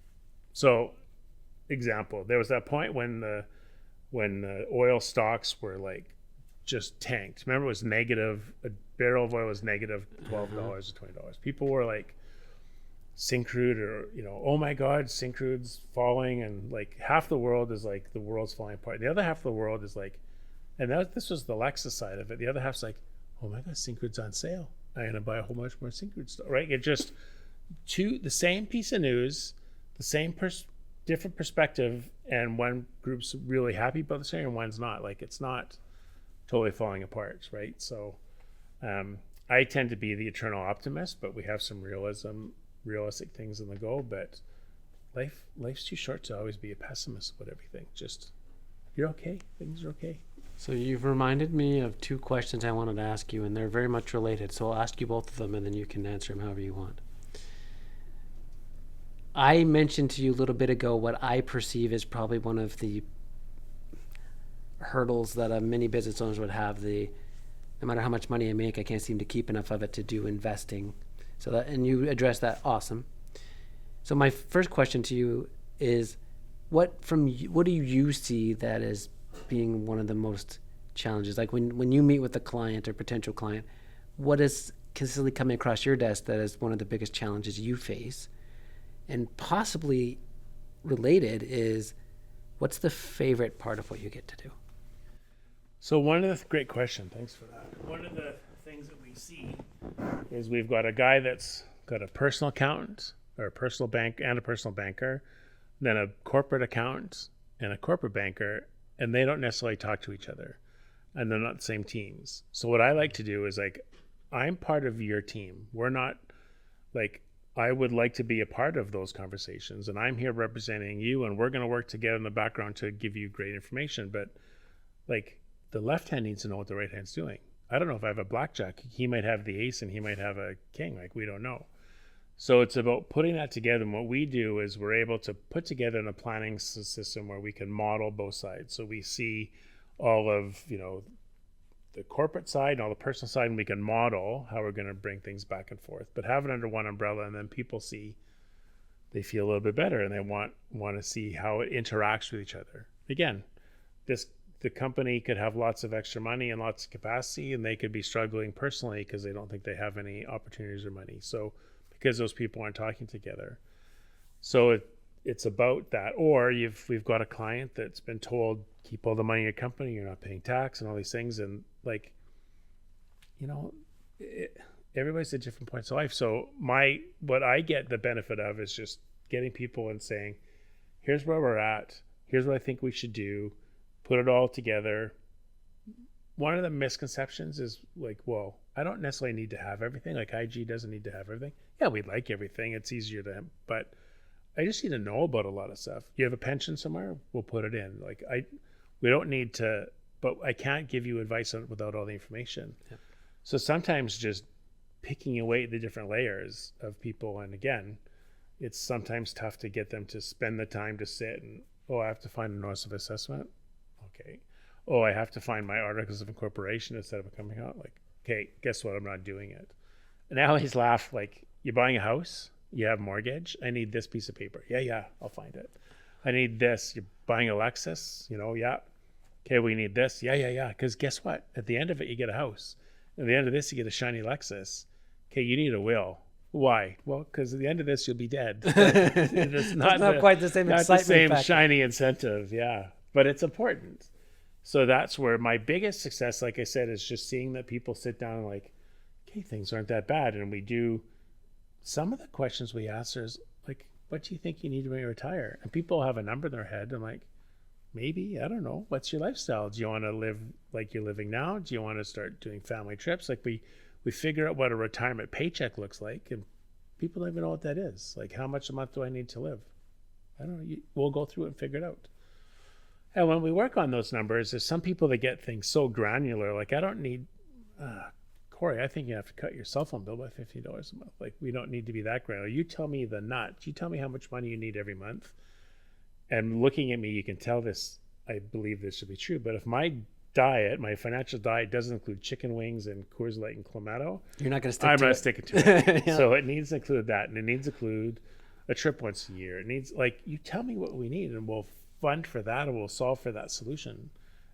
C: So, example, there was that point when the oil stocks were like just tanked. Remember, it was negative. A barrel of oil was negative $12 or $20. People were like, Syncrude, or oh my God, Syncrude's falling, and like half the world is like the world's falling apart. The other half of the world is like, and this was the Lexus side of it. The other half's like, oh my God, Syncrude's on sale. I'm gonna buy a whole bunch more Syncrude stuff. Right? It just the same piece of news, the same different perspective, and one group's really happy about the same and one's not. Like, it's not totally falling apart, right? So I I tend to be the eternal optimist, but we have some realistic things in the go. But life's too short to always be a pessimist about everything. Just, you're okay. Things are okay.
B: So you've reminded me of two questions I wanted to ask you, and they're very much related. So I'll ask you both of them, and then you can answer them however you want. I mentioned to you a little bit ago what I perceive as probably one of the hurdles that many business owners would have. No matter how much money I make, I can't seem to keep enough of it to do investing. And you address that. Awesome. So my first question to you is, what do you see that as being one of the most challenges? Like when you meet with a client or potential client, what is consistently coming across your desk that is one of the biggest challenges you face? And possibly related is, what's the favorite part of what you get to do?
C: So great question. Thanks for that. One of the things that we see is we've got a guy that's got a personal accountant or a personal bank and a personal banker, then a corporate accountant and a corporate banker, and they don't necessarily talk to each other, and they're not the same teams. So what I like to do is, like, I'm part of your team. We're not, like, I would like to be a part of those conversations, and I'm here representing you, and we're going to work together in the background to give you great information. But, like, the left hand needs to know what the right hand's doing. I don't know if I have a blackjack. He might have the ace and he might have a king. Like, we don't know. So it's about putting that together. And what we do is we're able to put together in a planning system where we can model both sides. So we see all of, the corporate side and all the personal side, and we can model how we're going to bring things back and forth, but have it under one umbrella. And then people they feel a little bit better, and they want to see how it interacts with each other. Again, the company could have lots of extra money and lots of capacity, and they could be struggling personally because they don't think they have any opportunities or money. So because those people aren't talking together. So it's about that. Or we've got a client that's been told, keep all the money in your company, you're not paying tax and all these things. And, like, everybody's at different points of life. So what I get the benefit of is just getting people and saying, here's where we're at. Here's what I think we should do. Put it all together. One of the misconceptions is, like, well, I don't necessarily need to have everything. Like, IG doesn't need to have everything. Yeah, we'd like everything. It's easier but I just need to know about a lot of stuff. You have a pension somewhere? We'll put it in. Like, we don't need to, but I can't give you advice without all the information. Yeah. So sometimes just picking away the different layers of people. And again, it's sometimes tough to get them to spend the time to sit and, I have to find a notice of assessment. Okay. I have to find my articles of incorporation instead of a company account. Like, okay, guess what? I'm not doing it. And I always laugh, like, you're buying a house, you have mortgage. I need this piece of paper. Yeah, I'll find it. I need this. You're buying a Lexus, yeah. Okay, we need this. Yeah. Because guess what? At the end of it, you get a house. At the end of this, you get a shiny Lexus. Okay, you need a will. Why? Well, because at the end of this, you'll be dead. It's not
B: quite the same excitement.
C: Not the same
B: factor.
C: Shiny incentive, yeah. But it's important. So that's where my biggest success, like I said, is just seeing that people sit down and, like, okay, things aren't that bad. And we do, some of the questions we ask is, like, what do you think you need when you retire? And people have a number in their head. I'm like, maybe, I don't know. What's your lifestyle? Do you want to live like you're living now? Do you want to start doing family trips? Like, we figure out what a retirement paycheck looks like, and people don't even know what that is. Like, how much a month do I need to live? I don't know. We'll go through it and figure it out. And when we work on those numbers, there's some people that get things so granular. Like, I don't need, Corey, I think you have to cut your cell phone bill by $50 a month. Like, we don't need to be that granular. You tell me the nut. You tell me how much money you need every month. And looking at me, you can tell this, I believe this should be true. But if my financial diet doesn't include chicken wings and Coors Light and Clamato,
B: you're not going to stick
C: I'm
B: to
C: not
B: it.
C: sticking to it. Yeah. So it needs to include that. And it needs to include a trip once a year. It needs, like, you tell me what we need and we'll fund for that, and we'll solve for that solution.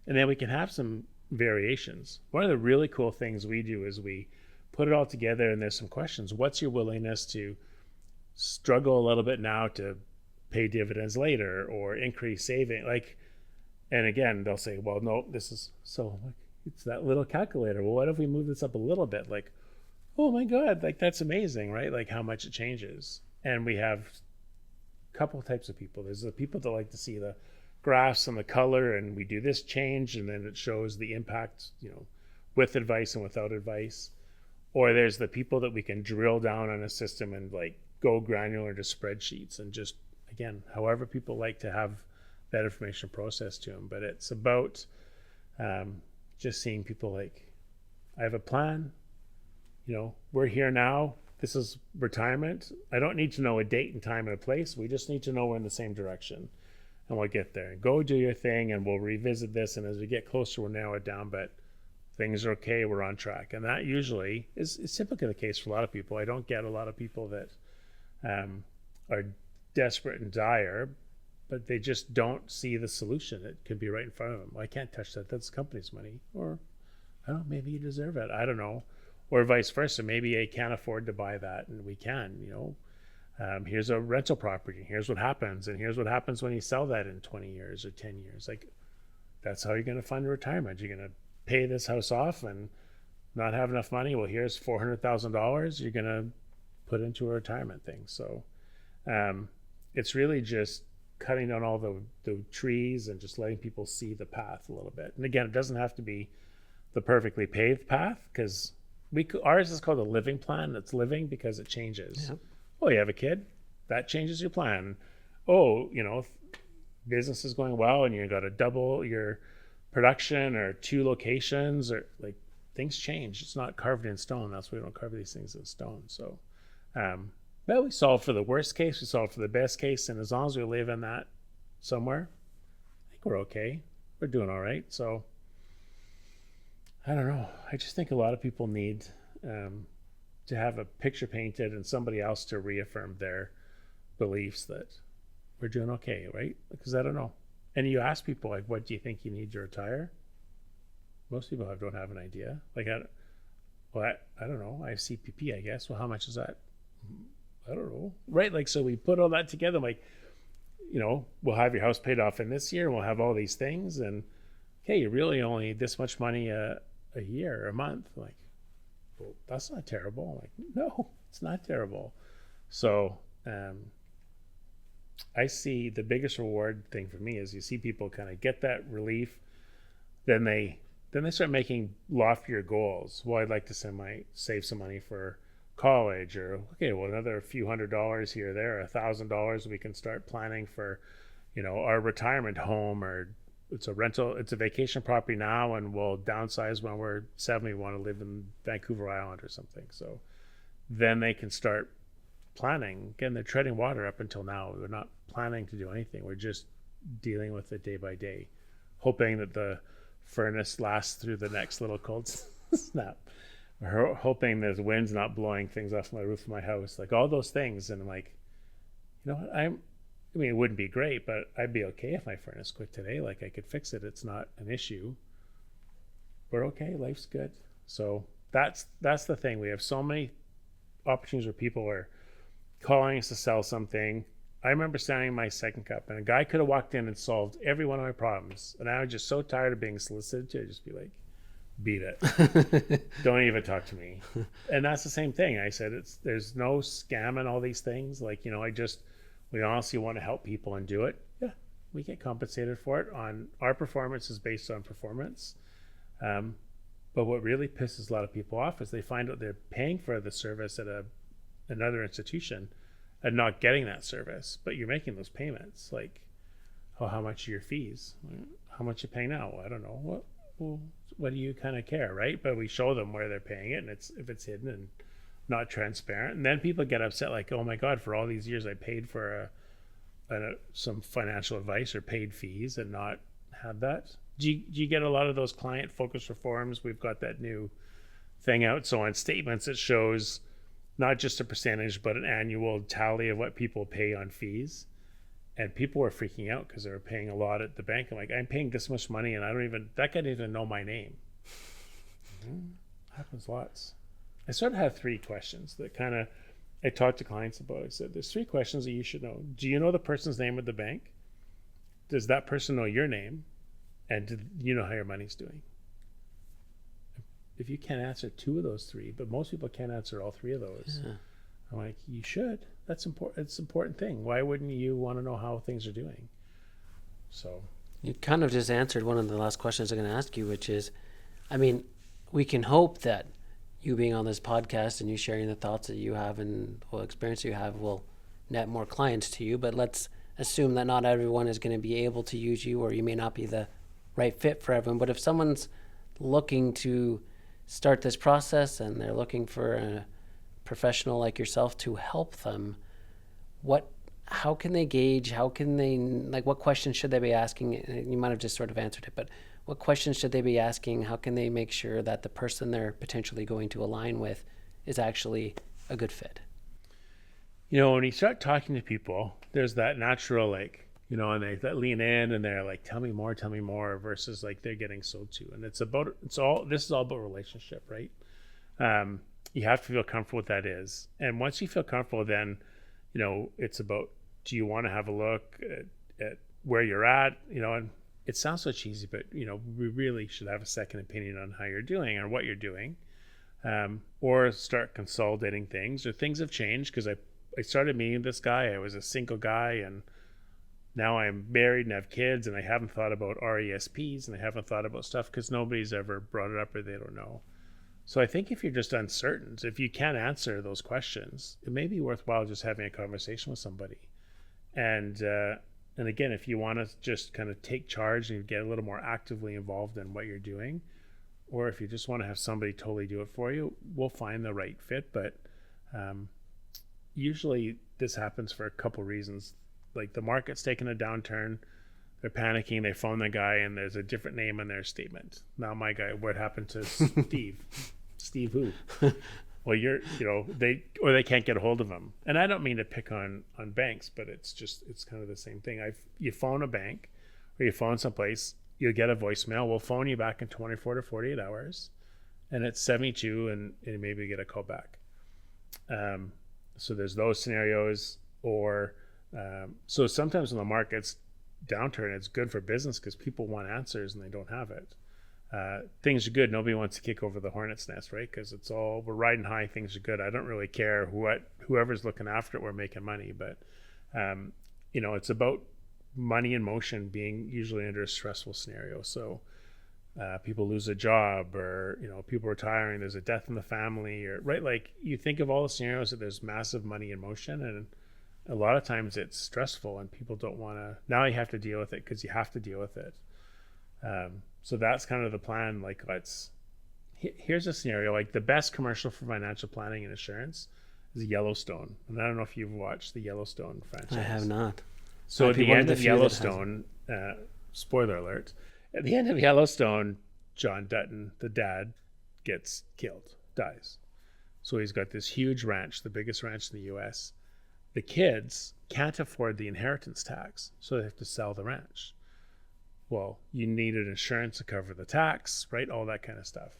C: And then we can have some variations. One of the really cool things we do is we put it all together, and there's some questions. What's your willingness to struggle a little bit now to pay dividends later, or increase saving? Like, and again, they'll say, well, no, this is so, like, it's that little calculator. Well, what if we move this up a little bit? Like, oh my God, like, that's amazing, right? Like, how much it changes. And we have couple types of people. There's the people that like to see the graphs and the color, and we do this change, and then it shows the impact, with advice and without advice. or there's the people that we can drill down on a system and like go granular to spreadsheets and just, again, however people like to have that information processed to them. But it's about just seeing people like, I have a plan, we're here now. This is retirement. I don't need to know a date and time and a place. We just need to know we're in the same direction, and we'll get there. Go do your thing, and we'll revisit this. And as we get closer, we'll narrow it down. But things are okay. We're on track. And that usually is typically the case for a lot of people. I don't get a lot of people that are desperate and dire, but they just don't see the solution. It could be right in front of them. Well, I can't touch that. That's the company's money. Or, I don't know, maybe you deserve it. I don't know. Or vice versa. Maybe I can't afford to buy that, and we can, here's a rental property. Here's what happens. And here's what happens when you sell that in 20 years or 10 years. Like, that's how you're going to fund a retirement. You're going to pay this house off and not have enough money. Well, here's $400,000 you're going to put into a retirement thing. So it's really just cutting down all the trees and just letting people see the path a little bit. And again, it doesn't have to be the perfectly paved path, because ours is called a living plan. It's living because it changes. Yep. Oh, you have a kid, that changes your plan. Oh, business is going well and you got to double your production or 2 locations, or like, things change. It's not carved in stone. That's why we don't carve these things in stone. So well, we solve for the worst case, we solve for the best case, and as long as we live in that somewhere, I think we're okay. We're doing all right. So I don't know. I just think a lot of people need to have a picture painted and somebody else to reaffirm their beliefs that we're doing okay, right? Because I don't know. And you ask people, like, what do you think you need to retire? Most people don't have an idea. Like, I don't know. I have CPP, I guess. Well, how much is that? I don't know. Right? Like, so we put all that together. Like, we'll have your house paid off in this year, and we'll have all these things. And, okay, you really only need this much money a year or a month. Like, well, that's not terrible. I'm like, no, it's not terrible. So I see the biggest reward thing for me is you see people kind of get that relief, then they start making loftier goals. Well, I'd like to save some money for college, or okay, well, another few $100s here or there, $1,000 we can start planning for, our retirement home, or it's a vacation property now, and we'll downsize when we're 70. We want to live in Vancouver Island or something. So then they can start planning. Again, they're treading water up until now. We're not planning to do anything. We're just dealing with it day by day, hoping that the furnace lasts through the next little cold snap. We're hoping the wind's not blowing things off my roof of my house, like all those things. And I'm like, what? It wouldn't be great, but I'd be okay if my furnace quit today. Like, I could fix it. It's not an issue. We're okay. Life's good. So that's the thing. We have so many opportunities where people are calling us to sell something. I remember selling my second cup, and a guy could have walked in and solved every one of my problems. And I was just so tired of being solicited to just be like, beat it. Don't even talk to me. And that's the same thing. I said, there's no scam in all these things. Like, we honestly want to help people and do it. Yeah, we get compensated for it. Our performance is based on performance. But what really pisses a lot of people off is they find out they're paying for the service at another institution and not getting that service, but you're making those payments. Like, how much are your fees? How much are you paying now? Well, I don't know. What do you kind of care, right? But we show them where they're paying it, and if it's hidden and not transparent, and then people get upset, like, oh my God, for all these years I paid for some financial advice or paid fees and not had that. Do you get a lot of those client focus reforms? We've got that new thing out. So on statements, it shows not just a percentage, but an annual tally of what people pay on fees. And people were freaking out because they were paying a lot at the bank. I'm like, I'm paying this much money, and that guy didn't even know my name. Happens lots. I sort of have 3 questions that I talk to clients about. I said, there's 3 questions that you should know. Do you know the person's name at the bank? Does that person know your name? And do you know how your money's doing? If you can't answer 2 of those 3, but most people can't answer all 3 of those. Yeah. I'm like, you should. That's important. It's an important thing. Why wouldn't you want to know how things are doing? So
B: you kind of just answered one of the last questions I'm going to ask you, which is, we can hope that you being on this podcast and you sharing the thoughts that you have and experience you have will net more clients to you. But let's assume that not everyone is going to be able to use you, or you may not be the right fit for everyone. But if someone's looking to start this process and they're looking for a professional like yourself to help them, how can they gauge, what questions should they be asking? You might have just sort of answered it, but what questions should they be asking? How can they make sure that the person they're potentially going to align with is actually a good fit?
C: When you start talking to people, there's that natural, and they lean in and they're like, tell me more, versus like they're getting sold to. And this is all about relationship, right? You have to feel comfortable with that is. And once you feel comfortable, then, it's about, do you want to have a look at where you're at? And it sounds so cheesy, but, we really should have a second opinion on how you're doing or what you're doing, or start consolidating things, or things have changed. Because I started meeting this guy. I was a single guy, and now I'm married and have kids, and I haven't thought about RESPs, and I haven't thought about stuff because nobody's ever brought it up or they don't know. So I think if you're just uncertain, if you can't answer those questions, it may be worthwhile just having a conversation with somebody. And again, if you want to just kind of take charge and get a little more actively involved in what you're doing, or if you just want to have somebody totally do it for you, we'll find the right fit. But usually this happens for a couple reasons. Like the market's taking a downturn, they're panicking, they phone the guy, and there's a different name in their statement. Now my guy, what happened to Steve? Steve who? Well, they can't get a hold of him. And I don't mean to pick on banks, but it's kind of the same thing. You phone a bank or you phone someplace, you'll get a voicemail. We'll phone you back in 24 to 48 hours, and it's 72, and maybe you get a call back. So there's those scenarios. Or so sometimes when the market's downturn, it's good for business because people want answers and they don't have it. Things are good. Nobody wants to kick over the hornet's nest, right? Because we're riding high. Things are good. I don't really care whoever's looking after it. We're making money, but it's about money in motion being usually under a stressful scenario. So people lose a job, or people retiring. There's a death in the family, or right. Like you think of all the scenarios that there's massive money in motion, and a lot of times it's stressful, and people don't want to. Now you have to deal with it because you have to deal with it. So that's kind of the plan. Like, here's a scenario. Like the best commercial for financial planning and insurance is Yellowstone. And I don't know if you've watched the Yellowstone franchise.
B: I have not.
C: So at the end of Yellowstone, spoiler alert, at the end of Yellowstone, John Dutton, the dad, gets killed, dies. So he's got this huge ranch, the biggest ranch in the US. The kids can't afford the inheritance tax, so they have to sell the ranch. Well, you needed insurance to cover the tax, right? All that kind of stuff.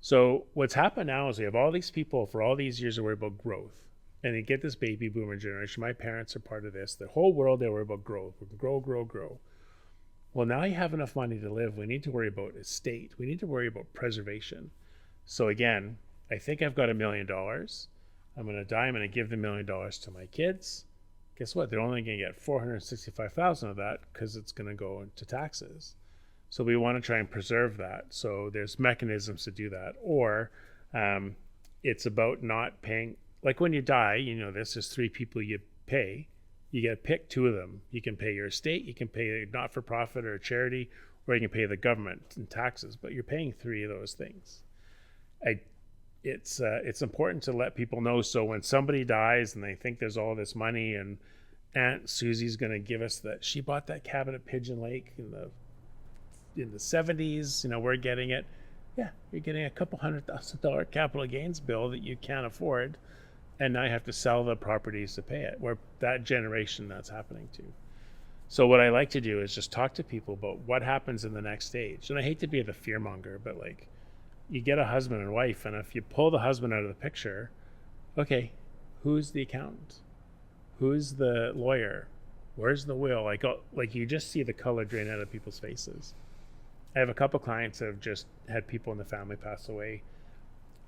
C: So what's happened now is we have all these people for all these years that worry about growth. And they get this baby boomer generation. My parents are part of this. The whole world, they worry about growth. We can grow. Well, now you have enough money to live. We need to worry about estate. We need to worry about preservation. So again, I think I've got $1 million. I'm going to die. I'm going to give the $1 million to my kids. Guess what? They're only going to get $465,000 of that because it's going to go into taxes. So we want to try and preserve that. So there's mechanisms to do that. Or it's about not paying. Like when you die, there's 3 people you pay. You get to pick 2 of them. You can pay your estate, you can pay a not-for-profit or a charity, or you can pay the government in taxes. But you're paying 3 of those things. It's important to let people know. So when somebody dies and they think there's all this money and Aunt Susie's going to give us that, she bought that cabin at Pigeon Lake in the 70s, we're getting it. Yeah, you're getting a couple $100,000 capital gains bill that you can't afford, and now you have to sell the properties to pay it. Where that generation, that's happening to. So what I like to do is just talk to people about what happens in the next stage. And I hate to be the fearmonger, but like, you get a husband and wife, and if you pull the husband out of the picture, okay, who's the accountant? Who's the lawyer? Where's the will? Like you just see the color drain out of people's faces. I have a couple clients that have just had people in the family pass away.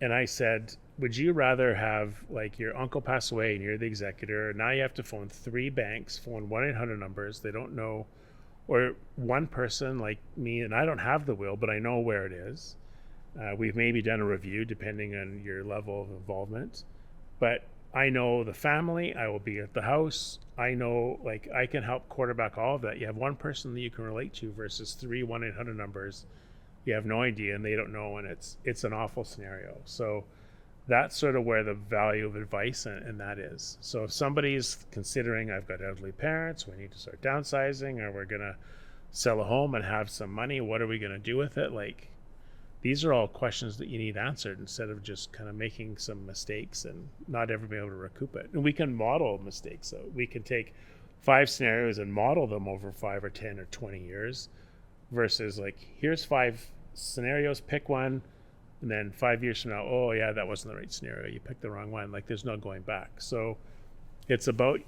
C: And I said, would you rather have like your uncle pass away and you're the executor? Now you have to phone 3 banks, phone 1-800 numbers. They don't know. Or one person like me, and I don't have the will, but I know where it is. We've maybe done a review depending on your level of involvement, but I know the family, I will be at the house. I know, like, I can help quarterback all of that. You have one person that you can relate to versus 3 1-800 numbers. You have no idea and they don't know, and it's an awful scenario. So that's sort of where the value of advice and that is. So if somebody's considering, I've got elderly parents, we need to start downsizing, or we're going to sell a home and have some money, what are we going to do with it? Like, these are all questions that you need answered instead of just kind of making some mistakes and not ever be able to recoup it. And we can model mistakes. So we can take 5 scenarios and model them over 5 or 10 or 20 years versus like, here's 5 scenarios, pick one. And then 5 years from now, oh yeah, that wasn't the right scenario. You picked the wrong one. Like, there's no going back. So it's about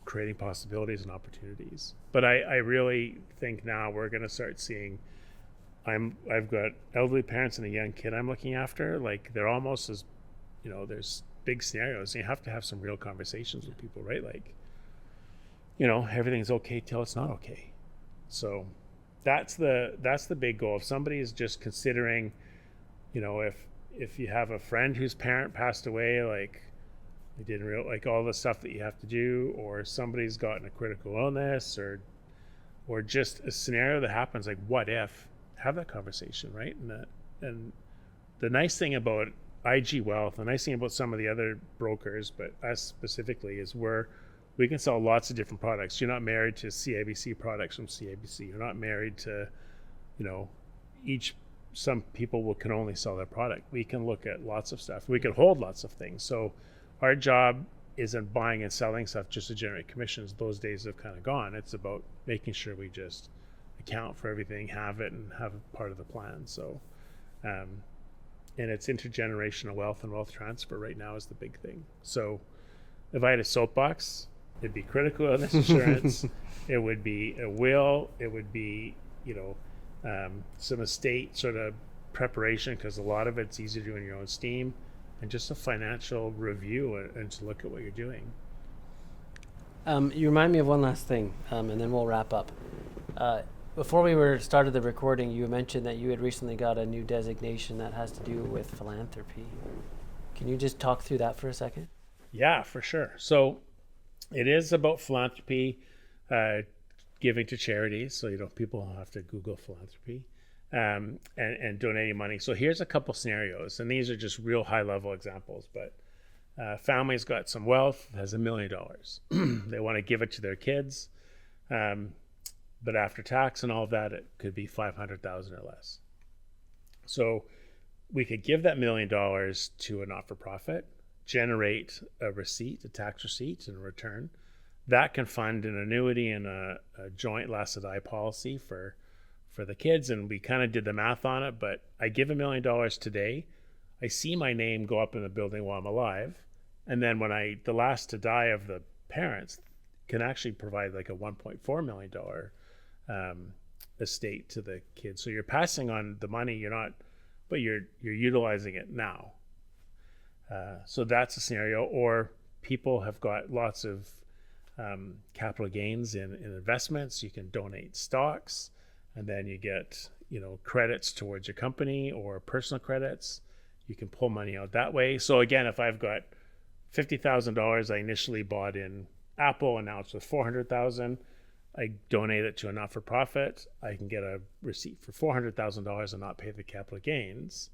C: creating possibilities and opportunities. But I really think now we're going to start seeing, I've got elderly parents and a young kid I'm looking after. Like, they're almost as, there's big scenarios. And you have to have some real conversations with people, right? Like, everything's okay till it's not okay. So that's the big goal. If somebody is just considering, if you have a friend whose parent passed away, like they didn't like all the stuff that you have to do, or somebody's gotten a critical illness, or just a scenario that happens, like what if, have that conversation, right? And the nice thing about IG Wealth, the nice thing about some of the other brokers, but us specifically, is we can sell lots of different products. You're not married to CIBC products from CIBC. You're not married to, some people can only sell their product. We can look at lots of stuff. We can hold lots of things. So our job isn't buying and selling stuff just to generate commissions. Those days have kind of gone. It's about making sure we just account for everything, have it, and have it part of the plan. So, and it's intergenerational wealth and wealth transfer right now is the big thing. So if I had a soapbox, it'd be critical illness insurance. It would be a will. It would be, some estate sort of preparation, because a lot of it's easy to do in your own steam, and just a financial review and to look at what you're doing.
B: You remind me of one last thing, and then we'll wrap up. Before we started the recording, you mentioned that you had recently got a new designation that has to do with philanthropy. Can you just talk through that for a second?
C: Yeah, for sure. So it is about philanthropy, giving to charities. So, people have to Google philanthropy and donating money. So here's a couple scenarios, and these are just real high level examples. But family's got some wealth, has $1 million. They want to give it to their kids. But after tax and all of that, it could be $500,000 or less. So we could give that $1 million to a not-for-profit, generate a receipt, a tax receipt, and a return. That can fund an annuity and a joint last to die policy for the kids. And we kind of did the math on it, but I give $1 million today. I see my name go up in the building while I'm alive. And then when the last to die of the parents can actually provide like a $1.4 million estate to the kids. So you're passing on the money, but you're utilizing it now. So that's a scenario. Or people have got lots of capital gains in investments. You can donate stocks, and then you get credits towards your company or personal credits. You can pull money out that way. So again, if I've got $50,000 I initially bought in Apple, and now it's with $400,000, I donate it to a not-for-profit, I can get a receipt for $400,000 and not pay the capital gains.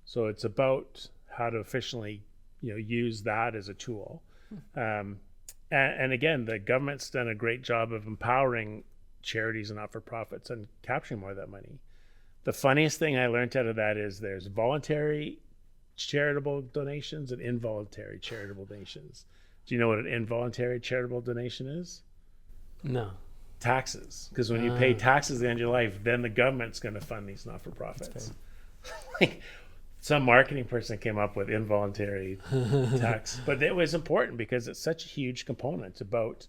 C: So it's about how to efficiently use that as a tool. And again, the government's done a great job of empowering charities and not-for-profits and capturing more of that money. The funniest thing I learned out of that is there's voluntary charitable donations and involuntary charitable donations. Do you know what an involuntary charitable donation is?
B: No.
C: Taxes. Because when you pay taxes at the end of your life, then the government's going to fund these not-for-profits. Like, some marketing person came up with involuntary tax, but it was important because it's such a huge component about,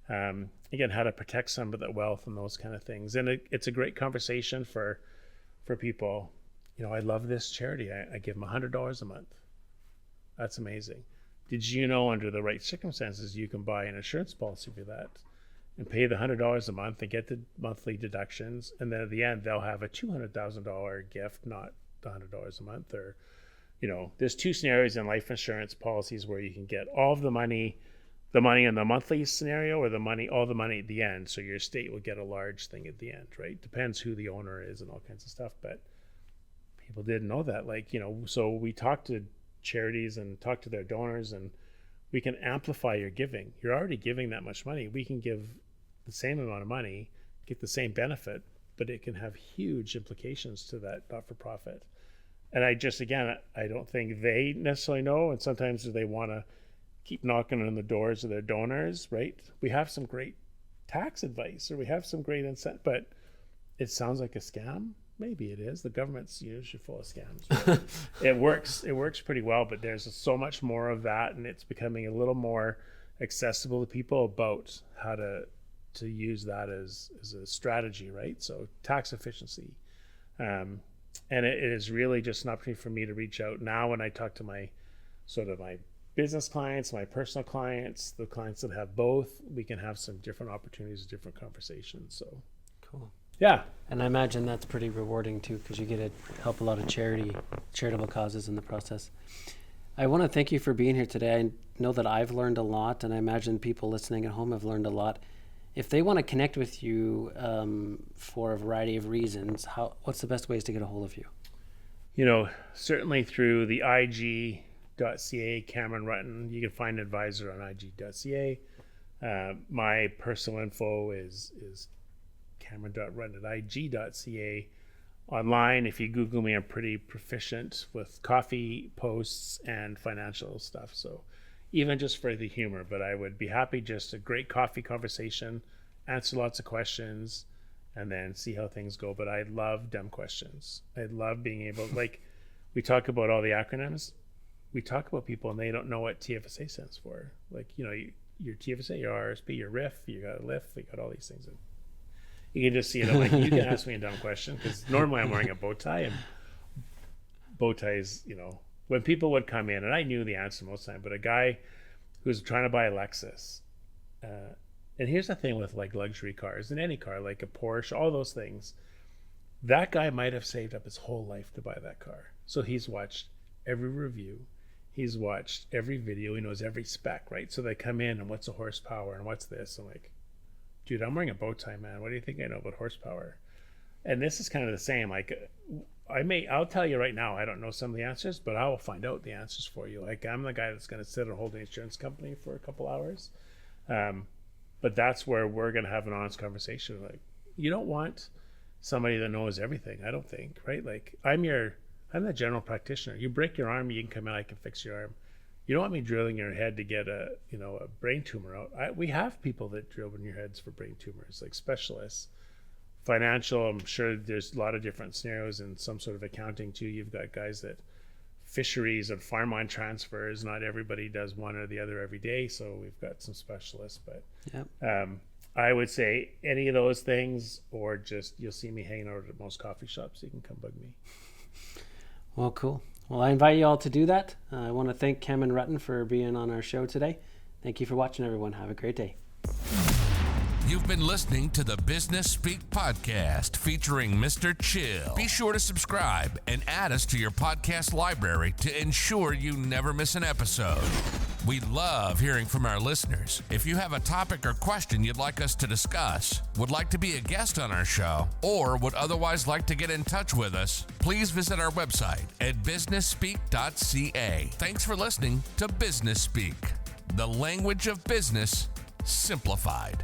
C: again, how to protect some of the wealth and those kind of things. And it's a great conversation for people. I love this charity. I give them $100 a month. That's amazing. Did you know under the right circumstances, you can buy an insurance policy for that and pay the $100 a month and get the monthly deductions. And then at the end, they'll have a $200,000 gift, not $100 a month. Or, there's two scenarios in life insurance policies where you can get all of the money in the monthly scenario, or all the money at the end. So your estate will get a large thing at the end, right? Depends who the owner is and all kinds of stuff. But people didn't know that. So we talked to charities and talked to their donors, and we can amplify your giving. You're already giving that much money. We can give the same amount of money, get the same benefit, but it can have huge implications to that not-for-profit. And I don't think they necessarily know. And sometimes they want to keep knocking on the doors of their donors, right? We have some great tax advice, or we have some great incentive, but it sounds like a scam. Maybe it is. The government's usually full of scams. Right? It works pretty well, but there's so much more of that, and it's becoming a little more accessible to people about how to use that as a strategy, right? So tax efficiency. And it is really just an opportunity for me to reach out now when I talk to my business clients, my personal clients, the clients that have both. We can have some different opportunities, different conversations. So
B: cool.
C: Yeah.
B: And I imagine that's pretty rewarding too, because you get to help a lot of charitable causes in the process. I want to thank you for being here today. I know that I've learned a lot, and I imagine people listening at home have learned a lot. If they want to connect with you for a variety of reasons, what's the best ways to get a hold of you?
C: Certainly through the IG.ca, Cameron Rutten. You can find an advisor on IG.ca. My personal info is Cameron.Rutten@IG.ca. Online, if you Google me, I'm pretty proficient with coffee posts and financial stuff. So even just for the humor, but I would be happy, just a great coffee conversation, answer lots of questions, and then see how things go. But I love dumb questions. I love being able, we talk about all the acronyms. We talk about people and they don't know what TFSA stands for. Your TFSA, your RSP, your RIF, you got a LIF, you got all these things. And you can just see it. I'm like, you can ask me a dumb question, because normally I'm wearing a bow tie, and bow ties, when people would come in, and I knew the answer most of the time, but a guy who's trying to buy a Lexus, and here's the thing with luxury cars, and any car, like a Porsche, all those things, that guy might have saved up his whole life to buy that car. So he's watched every review, he's watched every video, he knows every spec, right? So they come in, and what's the horsepower, and what's this? I'm like, dude, I'm wearing a bow tie, man. What do you think I know about horsepower? And this is kind of the same. I'll tell you right now, I don't know some of the answers, but I will find out the answers for you. I'm the guy that's going to sit and hold an insurance company for a couple hours. But that's where we're going to have an honest conversation. You don't want somebody that knows everything, I don't think, right? I'm the general practitioner. You break your arm, you can come in, I can fix your arm. You don't want me drilling your head to get a brain tumor out. We have people that drill in your heads for brain tumors, like specialists. Financial, I'm sure there's a lot of different scenarios in some sort of accounting too. You've got guys that fisheries and farmland transfers. Not everybody does one or the other every day, so we've got some specialists. But yep. I would say any of those things, or just you'll see me hanging out at most coffee shops. You can come bug me.
B: Well, cool. Well, I invite you all to do that. I want to thank Cameron Rutten for being on our show today. Thank you for watching, everyone. Have a great day.
A: You've been listening to the Business Speak Podcast featuring Mr. Chill. Be sure to subscribe and add us to your podcast library to ensure you never miss an episode. We love hearing from our listeners. If you have a topic or question you'd like us to discuss, would like to be a guest on our show, or would otherwise like to get in touch with us, please visit our website at businessspeak.ca. Thanks for listening to Business Speak, the language of business simplified.